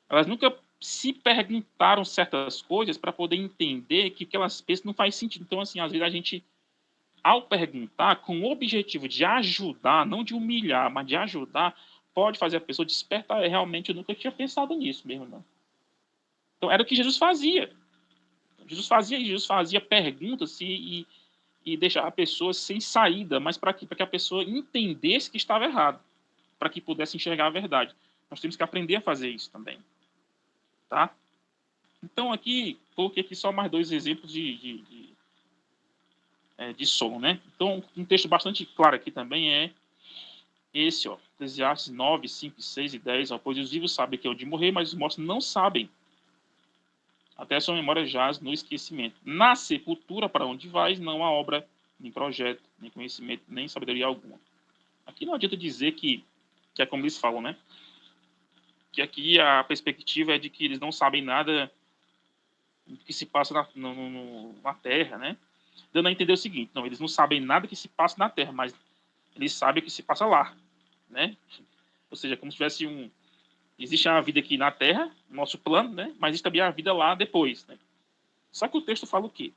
Elas nunca se perguntaram certas coisas para poder entender que o que elas pensam não faz sentido. Então, assim, às vezes a gente, ao perguntar, com o objetivo de ajudar, não de humilhar, mas de ajudar, pode fazer a pessoa despertar. Realmente, eu nunca tinha pensado nisso mesmo, não. Então, era o que Jesus fazia. Jesus fazia perguntas e deixava a pessoa sem saída, mas para que a pessoa entendesse que estava errado, para que pudesse enxergar a verdade. Nós temos que aprender a fazer isso também. Tá? Então, aqui, coloquei aqui só mais 2 exemplos de som, né? Então, um texto bastante claro aqui também é esse, ó, Eclesiastes 9, 5, 6 e 10, ó, pois os vivos sabem que é o de morrer, mas os mortos não sabem. Até sua memória jaz no esquecimento. Na sepultura, para onde vais, não há obra, nem projeto, nem conhecimento, nem sabedoria alguma. Aqui não adianta dizer que é como eles falam, né? Que aqui a perspectiva é de que eles não sabem nada do que se passa na Terra, né? Dando a entender o seguinte, não, eles não sabem nada que se passa na Terra, mas eles sabem o que se passa lá, né? Ou seja, como se tivesse existe a vida aqui na Terra, nosso plano, né? Mas existe também a vida lá depois, né? Só que o texto fala o quê?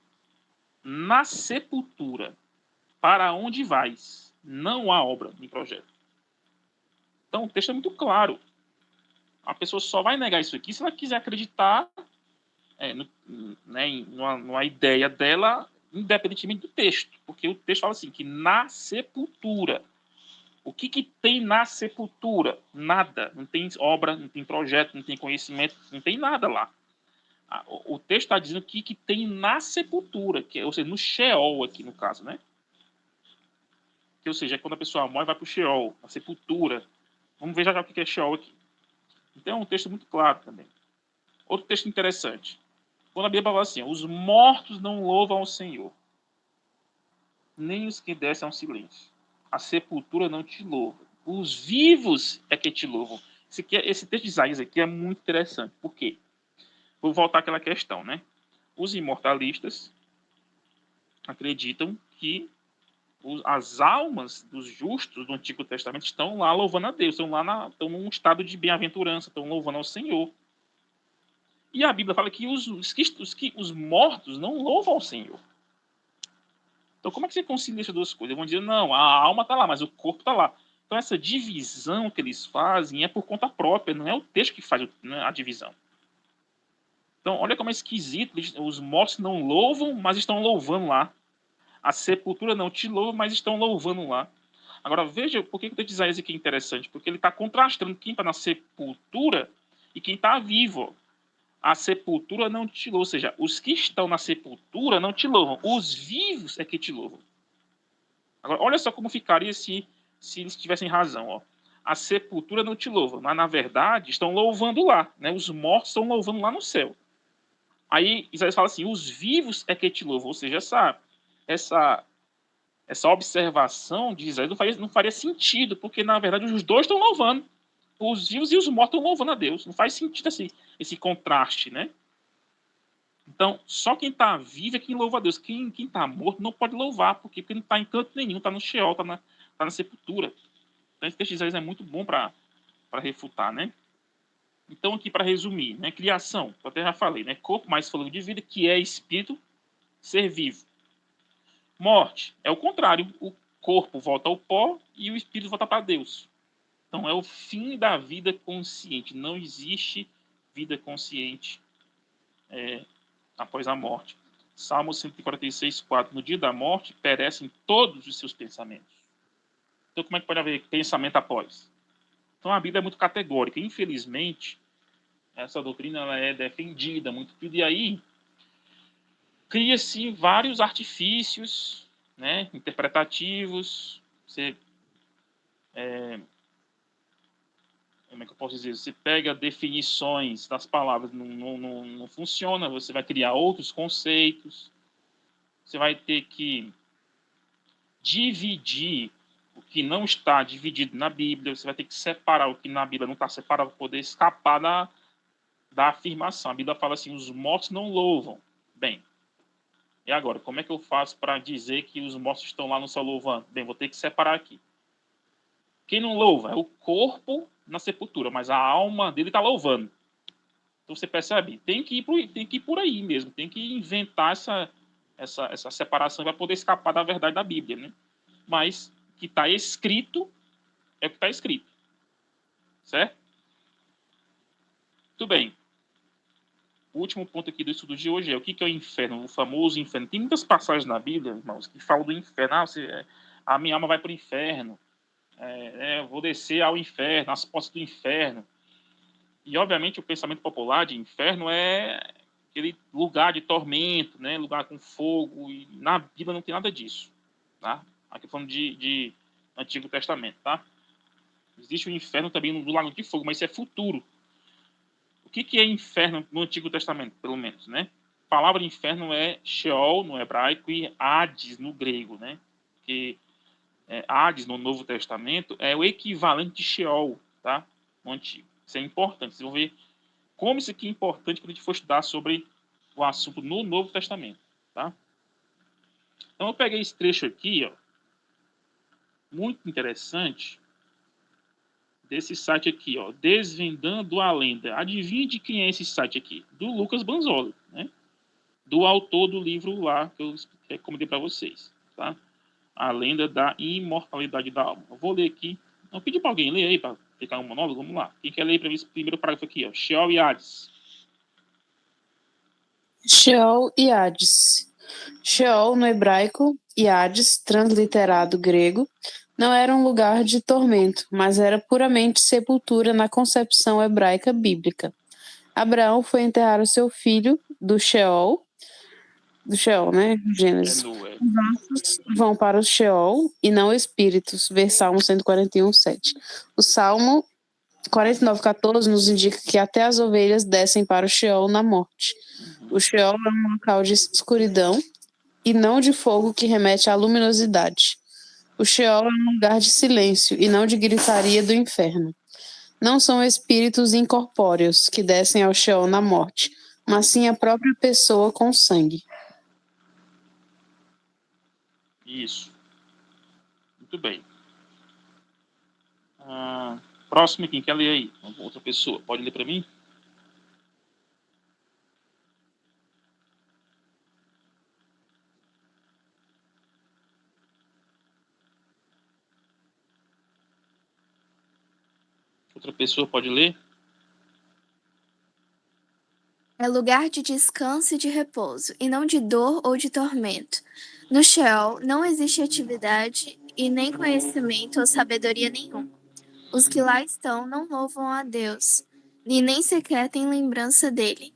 Na sepultura, para onde vais, não há obra nem projeto. Então o texto é muito claro. A pessoa só vai negar isso aqui se ela quiser acreditar numa ideia dela, independentemente do texto. Porque o texto fala assim, que na sepultura. O que tem na sepultura? Nada. Não tem obra, não tem projeto, não tem conhecimento, não tem nada lá. O texto está dizendo que tem na sepultura, ou seja, no Sheol aqui no caso, né? Ou seja, quando a pessoa morre, vai para o Sheol, a sepultura. Vamos ver já o que é Sheol aqui. Então é um texto muito claro também. Outro texto interessante. Quando a Bíblia fala assim, os mortos não louvam ao Senhor, nem os que descem ao silêncio. A sepultura não te louva. Os vivos é que te louvam. Esse texto de Isaías aqui é muito interessante. Por quê? Vou voltar àquela questão, né? Os imortalistas acreditam que as almas dos justos do Antigo Testamento estão lá louvando a Deus, estão num estado de bem-aventurança, estão louvando ao Senhor. E a Bíblia fala que os mortos não louvam ao Senhor. Então, como é que você concilia essas duas coisas? Eles vão dizer, não, a alma está lá, mas o corpo está lá. Então, essa divisão que eles fazem é por conta própria, não é o texto que faz a divisão. Então, olha como é esquisito. Os mortos não louvam, mas estão louvando lá. A sepultura não te louva, mas estão louvando lá. Agora, veja por que o texto de Isaías aqui é interessante. Porque ele está contrastando quem está na sepultura e quem está vivo. A sepultura não te louva. Ou seja, os que estão na sepultura não te louvam. Os vivos é que te louvam. Agora, olha só como ficaria se eles tivessem razão. Ó. A sepultura não te louva. Mas, na verdade, estão louvando lá. Né? Os mortos estão louvando lá no céu. Aí, Isaías fala assim, os vivos é que te louvam. Ou seja, essa observação de Isaías não faria sentido, porque, na verdade, os dois estão louvando. Os vivos e os mortos estão louvando a Deus. Não faz sentido esse contraste, né? Então, só quem está vivo é quem louva a Deus. Quem está morto não pode louvar, porque não está em canto nenhum, está no Sheol, está na sepultura. Então, esse texto de Isaías é muito bom para refutar, né? Então, aqui para resumir, né? Criação, eu até já falei, né? Corpo mais fôlego de vida, que é espírito, ser vivo. Morte é o contrário, o corpo volta ao pó e o espírito volta para Deus. Então, é o fim da vida consciente. Não existe vida consciente após a morte. Salmo 146:4. No dia da morte, perecem todos os seus pensamentos. Então, como é que pode haver pensamento após? Então, a Bíblia é muito categórica. Infelizmente, essa doutrina ela é defendida muito. E aí, cria-se vários artifícios, né, interpretativos. Como é que eu posso dizer? Você pega definições das palavras, não funciona. Você vai criar outros conceitos. Você vai ter que dividir o que não está dividido na Bíblia. Você vai ter que separar o que na Bíblia não está separado para poder escapar da afirmação. A Bíblia fala assim, os mortos não louvam. Bem, e agora, como é que eu faço para dizer que os mortos estão lá no céu louvando? Bem, vou ter que separar aqui. Quem não louva é o corpo na sepultura, mas a alma dele está louvando. Então você percebe? Tem que ir por aí mesmo. Tem que inventar essa separação para poder escapar da verdade da Bíblia, né? Mas o que está escrito é o que está escrito. Certo? Muito bem. O último ponto aqui do estudo de hoje é o que é o inferno, o famoso inferno. Tem muitas passagens na Bíblia, irmãos, que falam do inferno. A minha alma vai para o inferno. Vou descer ao inferno, às portas do inferno. E, obviamente, o pensamento popular de inferno é aquele lugar de tormento, né? Lugar com fogo. E na Bíblia não tem nada disso. Tá? Aqui falando de Antigo Testamento. Tá? Existe o inferno também no lago de fogo, mas isso é futuro. O que é inferno no Antigo Testamento, pelo menos? Né? A palavra inferno é Sheol no hebraico e Hades no grego. Né? Que Hades no Novo Testamento é o equivalente de Sheol, tá? No Antigo. Isso é importante. Vocês vão ver como isso aqui é importante quando a gente for estudar sobre o assunto no Novo Testamento, tá? Então eu peguei esse trecho aqui, ó, muito interessante, desse site aqui, ó, Desvendando a Lenda. Adivinha de quem é esse site aqui? Do Lucas Banzoli, né? Do autor do livro lá que eu recomendei para vocês, tá? A Lenda da Imortalidade da Alma. Eu vou ler aqui. Não pedi para alguém ler aí, para ficar um monólogo. Vamos lá. Quem quer ler para ver esse primeiro parágrafo aqui? Ó. Sheol e Hades. Sheol e Hades. Sheol no hebraico e Hades, transliterado grego, não era um lugar de tormento, mas era puramente sepultura na concepção hebraica bíblica. Abraão foi enterrar o seu filho do Sheol, né? Gênesis. Os ossos vão para o Sheol e não espíritos. Ver Salmo 141:7. O Salmo 49:14 nos indica que até as ovelhas descem para o Sheol na morte. O Sheol é um local de escuridão e não de fogo que remete à luminosidade. O Sheol é um lugar de silêncio e não de gritaria do inferno. Não são espíritos incorpóreos que descem ao Sheol na morte, mas sim a própria pessoa com sangue. Isso. Muito bem. Próximo, quem quer ler aí? Outra pessoa. Pode ler para mim? Outra pessoa pode ler? É lugar de descanso e de repouso, e não de dor ou de tormento. No Sheol não existe atividade e nem conhecimento ou sabedoria nenhum. Os que lá estão não louvam a Deus, e nem sequer têm lembrança dele.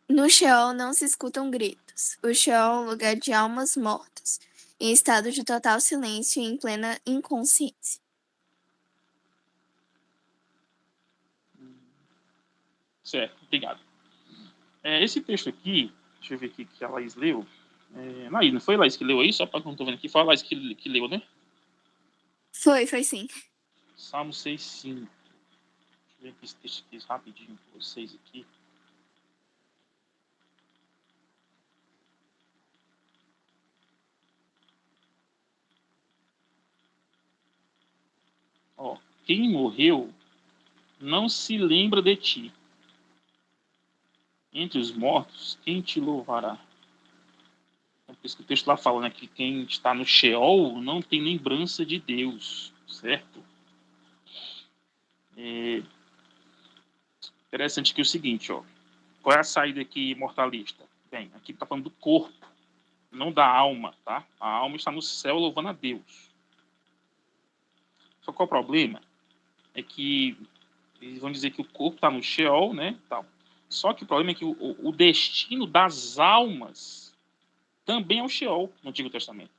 No Sheol não se escutam gritos. O Sheol é um lugar de almas mortas, em estado de total silêncio e em plena inconsciência. Certo, obrigado. Esse texto aqui, deixa eu ver aqui que a Laís leu. Laís, não foi a Laís que leu aí? Só para que eu não estou vendo aqui. Foi a Laís que leu, né? Foi sim. Salmo 6,5. Deixa eu ver aqui esse texto aqui rapidinho para vocês aqui. Ó, quem morreu não se lembra de ti. Entre os mortos, quem te louvará? Então, por isso que o texto lá fala, né, que quem está no Sheol não tem lembrança de Deus, certo? Interessante que é o seguinte, ó. Qual é a saída aqui mortalista? Bem, aqui está falando do corpo, não da alma, tá? A alma está no céu louvando a Deus. Só qual é o problema? É que eles vão dizer que o corpo está no Sheol, né? Tal. Só que o problema é que o destino das almas também é o Sheol no Antigo Testamento.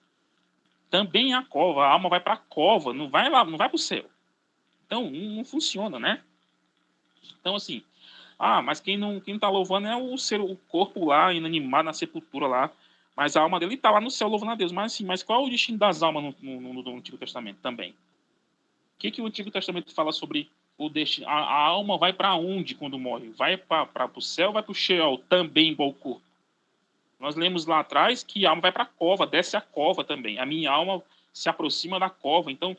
Também é a cova. A alma vai para a cova, não vai lá, não vai para o céu. Então, não funciona, né? Então, assim, mas quem não está louvando é o corpo lá, inanimado na sepultura lá. Mas a alma dele está lá no céu louvando a Deus. Mas, assim, qual é o destino das almas no Antigo Testamento também? O que o Antigo Testamento fala sobre o destino? A alma vai para onde quando morre? Vai para o céu, vai para o Sheol, também igual o corpo. Nós lemos lá atrás que a alma vai para a cova, desce a cova também. A minha alma se aproxima da cova. Então,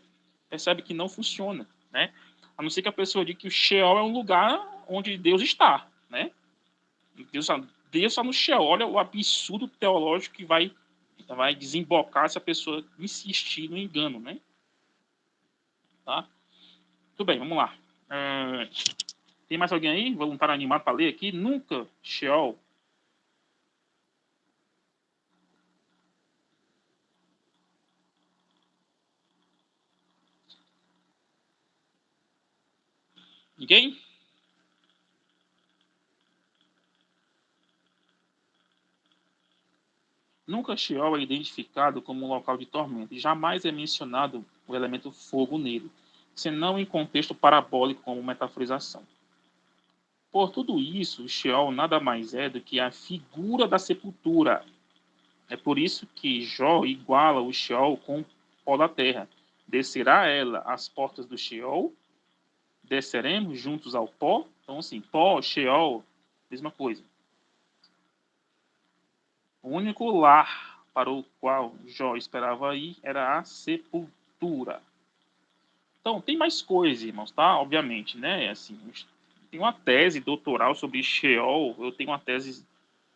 percebe que não funciona, né? A não ser que a pessoa diga que o Sheol é um lugar onde Deus está, né? Deus está no Sheol. Olha o absurdo teológico que vai desembocar se a pessoa insistir no engano, né? Tá? Tudo bem, vamos lá. Tem mais alguém aí? Voluntário animado para ler aqui? Nunca Sheol. Ninguém? Nunca Sheol é identificado como um local de tormento e jamais é mencionado o elemento fogo nele, senão em contexto parabólico como metaforização. Por tudo isso, o Sheol nada mais é do que a figura da sepultura. É por isso que Jó iguala o Sheol com o pó da terra. Descerá ela às portas do Sheol, desceremos juntos ao pó. Então, assim, pó, Sheol, mesma coisa. O único lar para o qual Jó esperava ir era a sepultura. Então, tem mais coisas, irmãos, tá? Obviamente, né? Assim, tem uma tese doutoral sobre Sheol. Eu tenho uma tese,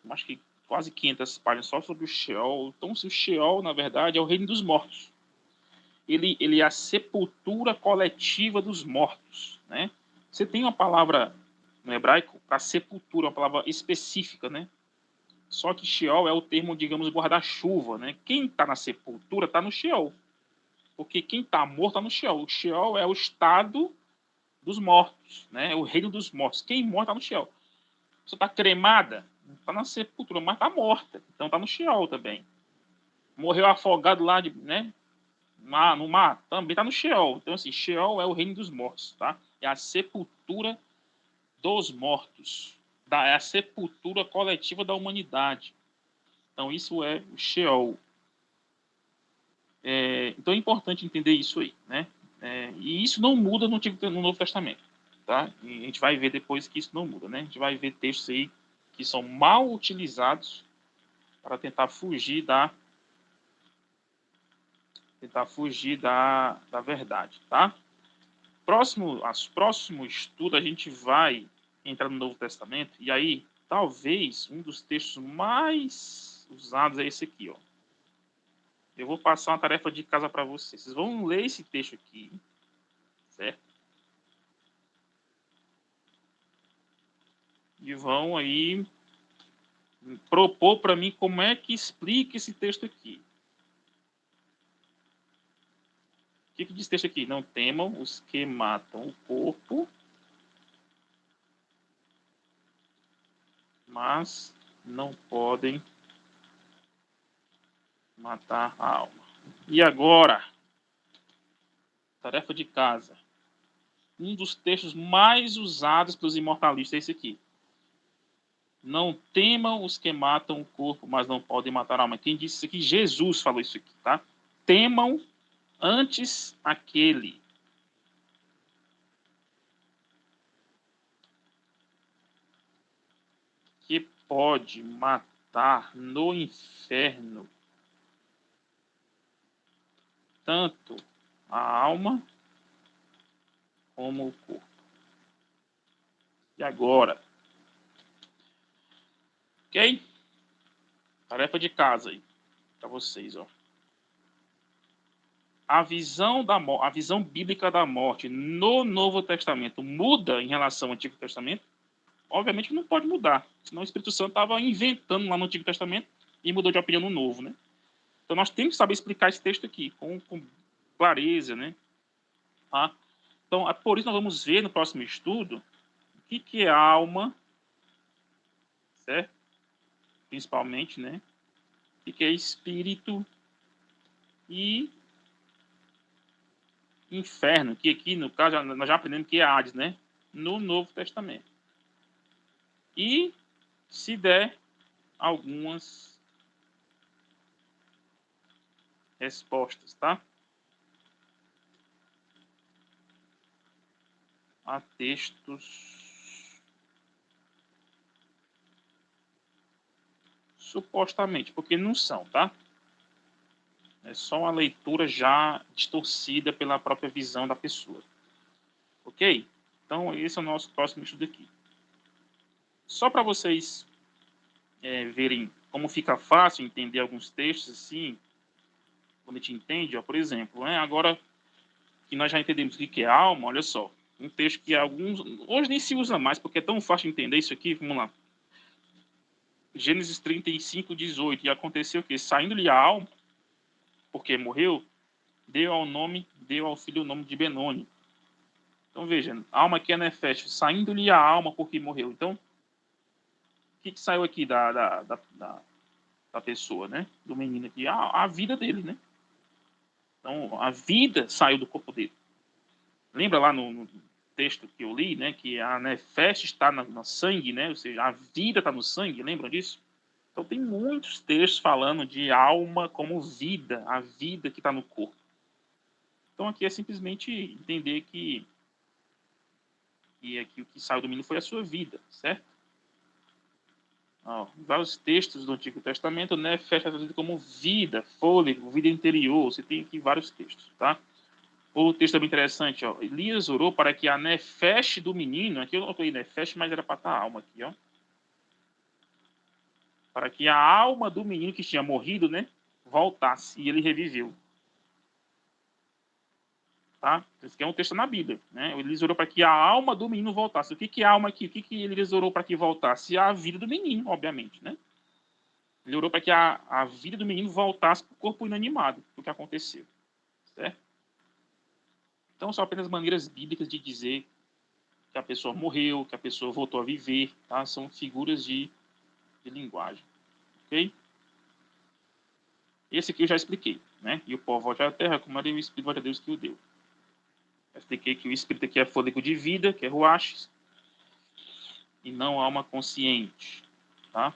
acho que quase 500 páginas só sobre o Sheol. Então, se o Sheol, na verdade, é o reino dos mortos. Ele é a sepultura coletiva dos mortos, né? Você tem uma palavra no hebraico para sepultura, uma palavra específica, né? Só que Sheol é o termo, digamos, guarda-chuva, né? Quem está na sepultura está no Sheol. Porque quem está morto está no Sheol. O Sheol é o estado dos mortos, né? É o reino dos mortos. Quem morre está no Sheol. Você está cremada, está na sepultura, mas está morta. Então está no Sheol também. Morreu afogado lá, no mar, também está no Sheol. Então, assim, Sheol é o reino dos mortos, tá? é a sepultura dos mortos, é a sepultura coletiva da humanidade. Então, isso é o Sheol. Então, é importante entender isso aí, né? E isso não muda no Novo Testamento, tá? E a gente vai ver depois que isso não muda, né? A gente vai ver textos aí que são mal utilizados para tentar fugir da verdade, tá? Próximo estudo, a gente vai entrar no Novo Testamento, e aí, talvez, um dos textos mais usados é esse aqui, ó. Eu vou passar uma tarefa de casa para vocês. Vocês vão ler esse texto aqui, certo? E vão aí propor para mim como é que explica esse texto aqui. O que diz o texto aqui? Não temam os que matam o corpo, mas não podem matar a alma. E agora, tarefa de casa. Um dos textos mais usados pelos imortalistas é esse aqui. Não temam os que matam o corpo, mas não podem matar a alma. Quem disse isso aqui? Jesus falou isso aqui, tá? Temam antes aquele que pode matar no inferno tanto a alma como o corpo. E agora? Ok? Tarefa de casa aí para vocês, ó. A visão bíblica da morte no Novo Testamento muda em relação ao Antigo Testamento? Obviamente não pode mudar, senão o Espírito Santo estava inventando lá no Antigo Testamento e mudou de opinião no Novo, né? Então nós temos que saber explicar esse texto aqui com clareza, né? Tá? Então, por isso nós vamos ver no próximo estudo o que é alma, certo? Principalmente, né? O que é espírito e inferno, que aqui, no caso, nós já aprendemos que é Hades, né? No Novo Testamento. E, se der, algumas respostas, tá? A textos supostamente, porque não são, tá? É só uma leitura já distorcida pela própria visão da pessoa. Ok? Então, esse é o nosso próximo estudo aqui. Só para vocês verem como fica fácil entender alguns textos, assim, quando a gente entende, ó, por exemplo, agora que nós já entendemos o que é alma, olha só, um texto que alguns, hoje nem se usa mais, porque é tão fácil de entender isso aqui, vamos lá. Gênesis 35, 18, e aconteceu que, saindo-lhe a alma, porque morreu, deu ao filho o nome de Benoni. Então veja, alma aqui é Nefesh, saindo-lhe a alma porque morreu. Então, o que saiu aqui da pessoa, né? Do menino aqui? A vida dele, né? Então, a vida saiu do corpo dele. Lembra lá no texto que eu li, né? Que a Nefesh está no sangue, né? Ou seja, a vida está no sangue, lembram disso? Então, tem muitos textos falando de alma como vida, a vida que está no corpo. Então, aqui é simplesmente entender que aqui o que saiu do menino foi a sua vida, certo? Vários textos do Antigo Testamento, né, fecha traduzido como vida, fôlego, vida interior. Você tem aqui vários textos, tá? O texto é bem interessante, ó. Elias orou para que a nefesh do menino, aqui eu não coloquei nefesh, mas era para estar a alma aqui, ó. Para que a alma do menino que tinha morrido, né, voltasse e ele reviveu. Tá? Esse aqui é um texto na Bíblia, né? Elias orou para que a alma do menino voltasse. O que é alma aqui? O que Elias orou para que voltasse? A vida do menino, obviamente, né? Ele orou para que a vida do menino voltasse para o corpo inanimado, o que aconteceu. Certo? Então, são apenas maneiras bíblicas de dizer que a pessoa morreu, que a pessoa voltou a viver. Tá? São figuras de linguagem. Ok? Esse aqui eu já expliquei. Né? E o pó volte à terra, como era o Espírito de Deus que o deu. Eu expliquei que o espírito aqui é fôlego de vida, que é ruach, e não alma consciente, tá?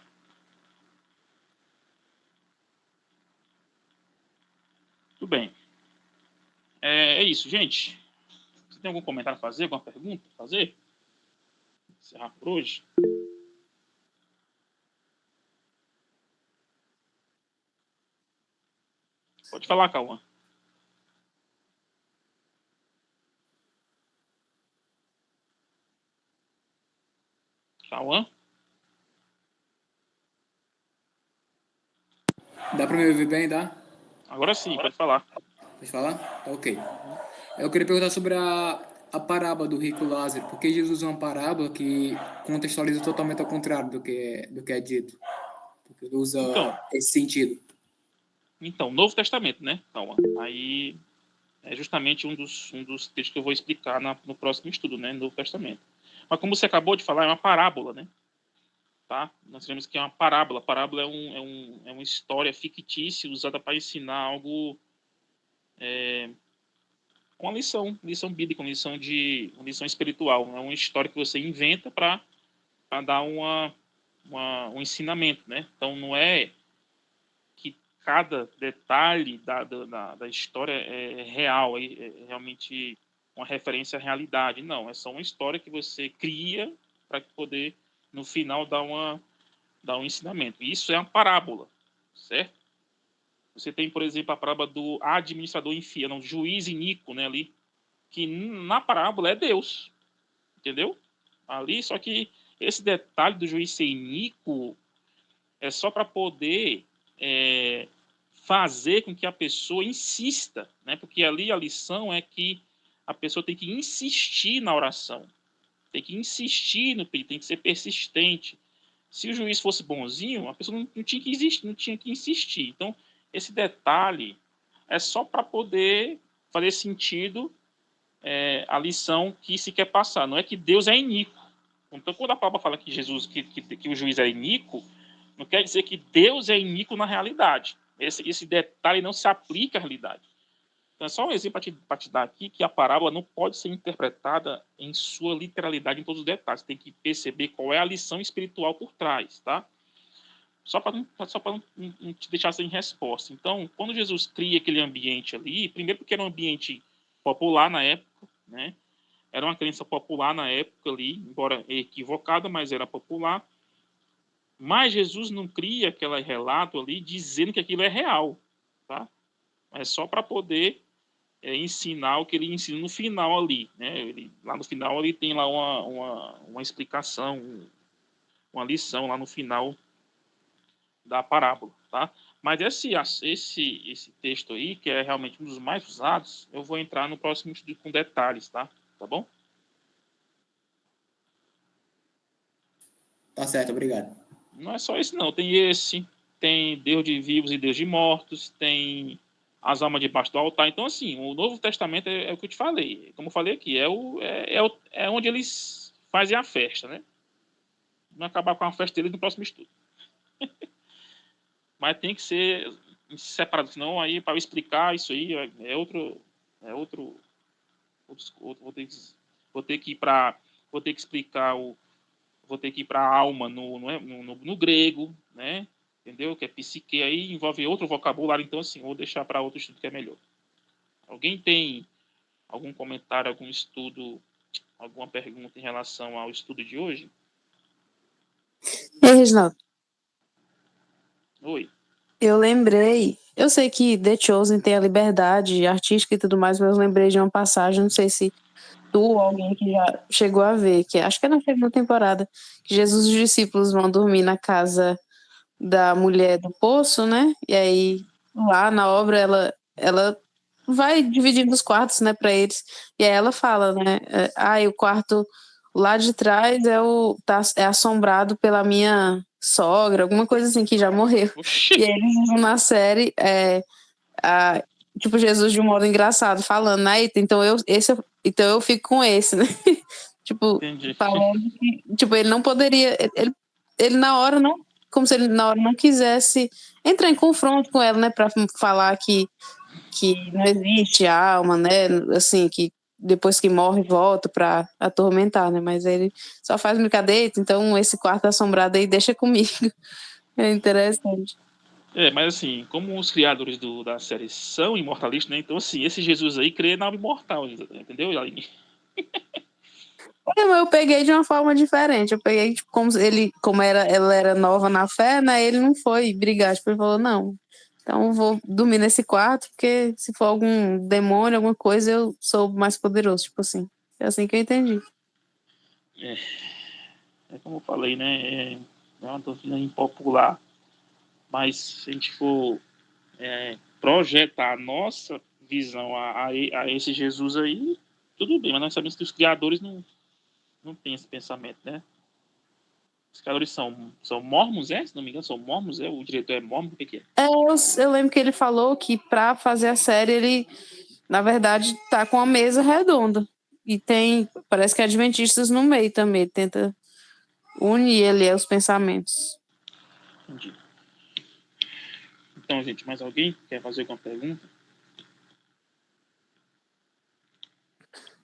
Tudo bem. É isso, gente. Você tem algum comentário a fazer? Alguma pergunta a fazer? Encerrar por hoje? Pode falar, Cauã. Cauã? Dá para me ouvir bem, dá? Agora sim, pode falar. Pode falar? Tá ok. Eu queria perguntar sobre a parábola do rico Lázaro. Por que Jesus usa uma parábola que contextualiza totalmente ao contrário do que é dito? Porque ele usa esse sentido. Então, Novo Testamento, né, Cauã? Aí é justamente um dos textos que eu vou explicar no próximo estudo, né, Novo Testamento. Mas como você acabou de falar, é uma parábola, né? Tá? Nós sabemos que é uma parábola. Parábola é uma história fictícia usada para ensinar algo, uma lição bíblica, uma lição espiritual. É uma história que você inventa para dar um ensinamento, né? Então não é que cada detalhe da história é real, é realmente uma referência à realidade. Não, é só uma história que você cria para poder, no final, dar um ensinamento. Isso é uma parábola, certo? Você tem, por exemplo, a parábola do administrador infiel, não, juiz iníquo, né, ali, que na parábola é Deus, entendeu? Ali, só que esse detalhe do juiz ser iníquo é só para poder fazer com que a pessoa insista, né? Porque ali a lição é que a pessoa tem que insistir na oração, tem que insistir no pedido, tem que ser persistente. Se o juiz fosse bonzinho, a pessoa não tinha que existir, não tinha que insistir. Então, esse detalhe é só para poder fazer sentido a lição que se quer passar. Não é que Deus é iníquo. Então, quando a palavra fala que Jesus, que o juiz é iníquo, não quer dizer que Deus é iníquo na realidade. Esse detalhe não se aplica à realidade. Então, é só um exemplo para te dar aqui que a parábola não pode ser interpretada em sua literalidade em todos os detalhes. Tem que perceber qual é a lição espiritual por trás, tá? Só para não te deixar sem resposta. Então, quando Jesus cria aquele ambiente ali, primeiro porque era um ambiente popular na época, né? Era uma crença popular na época ali, embora equivocada, mas era popular. Mas Jesus não cria aquele relato ali dizendo que aquilo é real, tá? É só para poder ensinar o que ele ensina no final ali, né? Lá no final ele tem lá uma explicação, uma lição lá no final da parábola, tá? Mas esse texto aí, que é realmente um dos mais usados, eu vou entrar no próximo estudo com detalhes, tá? Tá bom? Tá certo, obrigado. Não é só esse, não. Tem Deus de vivos e Deus de mortos, tem as almas debaixo do altar. Então, assim, o Novo Testamento é o que eu te falei. Como eu falei aqui, é onde eles fazem a festa, né? Vamos acabar com a festa deles no próximo estudo. Mas tem que ser separado, senão aí para eu explicar isso aí vou ter que ir para explicar vou ter que ir para a alma no grego, né? Entendeu? Que é psique, aí envolve outro vocabulário, então assim, vou deixar para outro estudo que é melhor. Alguém tem algum comentário, algum estudo, alguma pergunta em relação ao estudo de hoje? Ei, Reginaldo. Oi. Eu lembrei, eu sei que The Chosen tem a liberdade artística e tudo mais, mas eu lembrei de uma passagem, não sei se tu ou alguém que já chegou a ver, que acho que é na segunda temporada, que Jesus e os discípulos vão dormir na casa da mulher do poço, né? E aí, lá na obra, ela vai dividindo os quartos, né, para eles. E aí ela fala, né? E o quarto lá de trás é assombrado pela minha sogra, alguma coisa assim, que já morreu. Oxi. E aí eles usam na série tipo, Jesus de um modo engraçado, falando, então eu fico com esse, né? Tipo, Entendi. falando que, tipo, ele não poderia, ele na hora não, como se ele na hora não quisesse entrar em confronto com ela, né, para falar que não existe alma, né, assim, que depois que morre, volta para atormentar, né? Mas ele só faz brincadeira, então esse quarto assombrado aí deixa comigo. É interessante. Mas assim, como os criadores da série são imortalistas, né? Então, assim, esse Jesus aí crê na alma imortal, entendeu, Aline? Mas eu peguei de uma forma diferente. Eu peguei, tipo, ela era nova na fé, né? Ele não foi brigar, tipo, ele falou, não, então eu vou dormir nesse quarto, porque se for algum demônio, alguma coisa, eu sou mais poderoso, tipo assim. É assim que eu entendi. É como eu falei, né? É uma doutrina impopular, mas se a gente for projetar a nossa visão a esse Jesus aí, tudo bem, mas nós sabemos que os criadores não têm esse pensamento, né? Os criadores são mormons, se não me engano, são mormons, o diretor é mormon, o que é? Eu lembro que ele falou que para fazer a série, ele, na verdade, tá com a mesa redonda. E parece que adventistas no meio também, ele tenta unir ali os pensamentos. Entendi. Então, gente, mais alguém quer fazer alguma pergunta?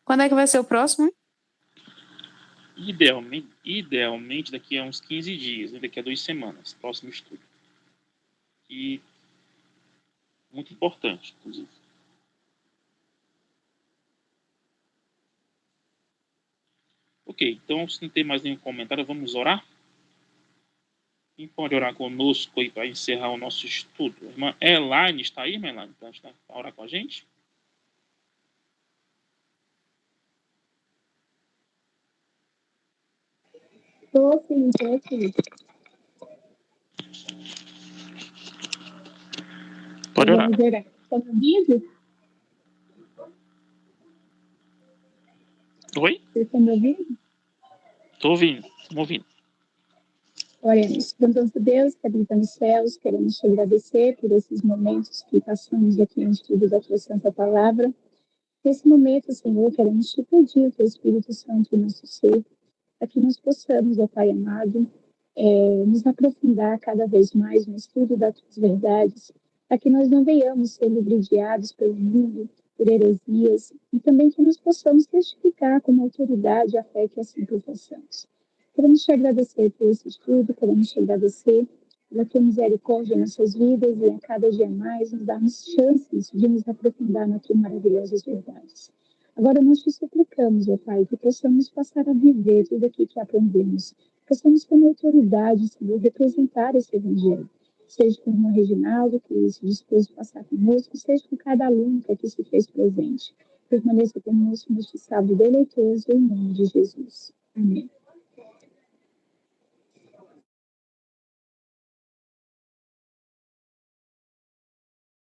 Quando é que vai ser o próximo? Idealmente daqui a uns 15 dias, né? Daqui a 2 semanas, próximo estudo. E muito importante, inclusive. Ok, então se não tem mais nenhum comentário, vamos orar? Quem pode orar conosco aí para encerrar o nosso estudo? A irmã Elaine está aí, irmã Elaine? Para orar com a gente? Estou sim, estou aqui. Pode orar. Vamos orar. Estão me ouvindo? Oi? Vocês estão me ouvindo? Estou ouvindo, estamos ouvindo. Oremos. Bondoso Deus, que habita nos céus, queremos te agradecer por esses momentos que passamos aqui no estudo da tua santa palavra. Nesse momento, Senhor, queremos te pedir o teu Espírito Santo em nosso ser, para que nós possamos, ó Pai amado, nos aprofundar cada vez mais no estudo das tuas verdades, para que nós não venhamos ser ludibriados pelo mundo, por heresias, e também que nós possamos testificar com autoridade a fé que assim professamos. Queremos te agradecer por esse estudo, queremos te agradecer pela tua misericórdia em nossas vidas e a cada dia mais nos darmos chances de nos aprofundar nas tuas maravilhosas verdades. Agora nós te suplicamos, ó Pai, que possamos passar a viver tudo aquilo que aprendemos. Possamos, como autoridade, Senhor, representar esse evangelho. Seja com o irmão Reginaldo, que se dispôs a passar conosco, seja com cada aluno que aqui se fez presente. Permaneça conosco neste sábado deleitoso, em nome de Jesus. Amém.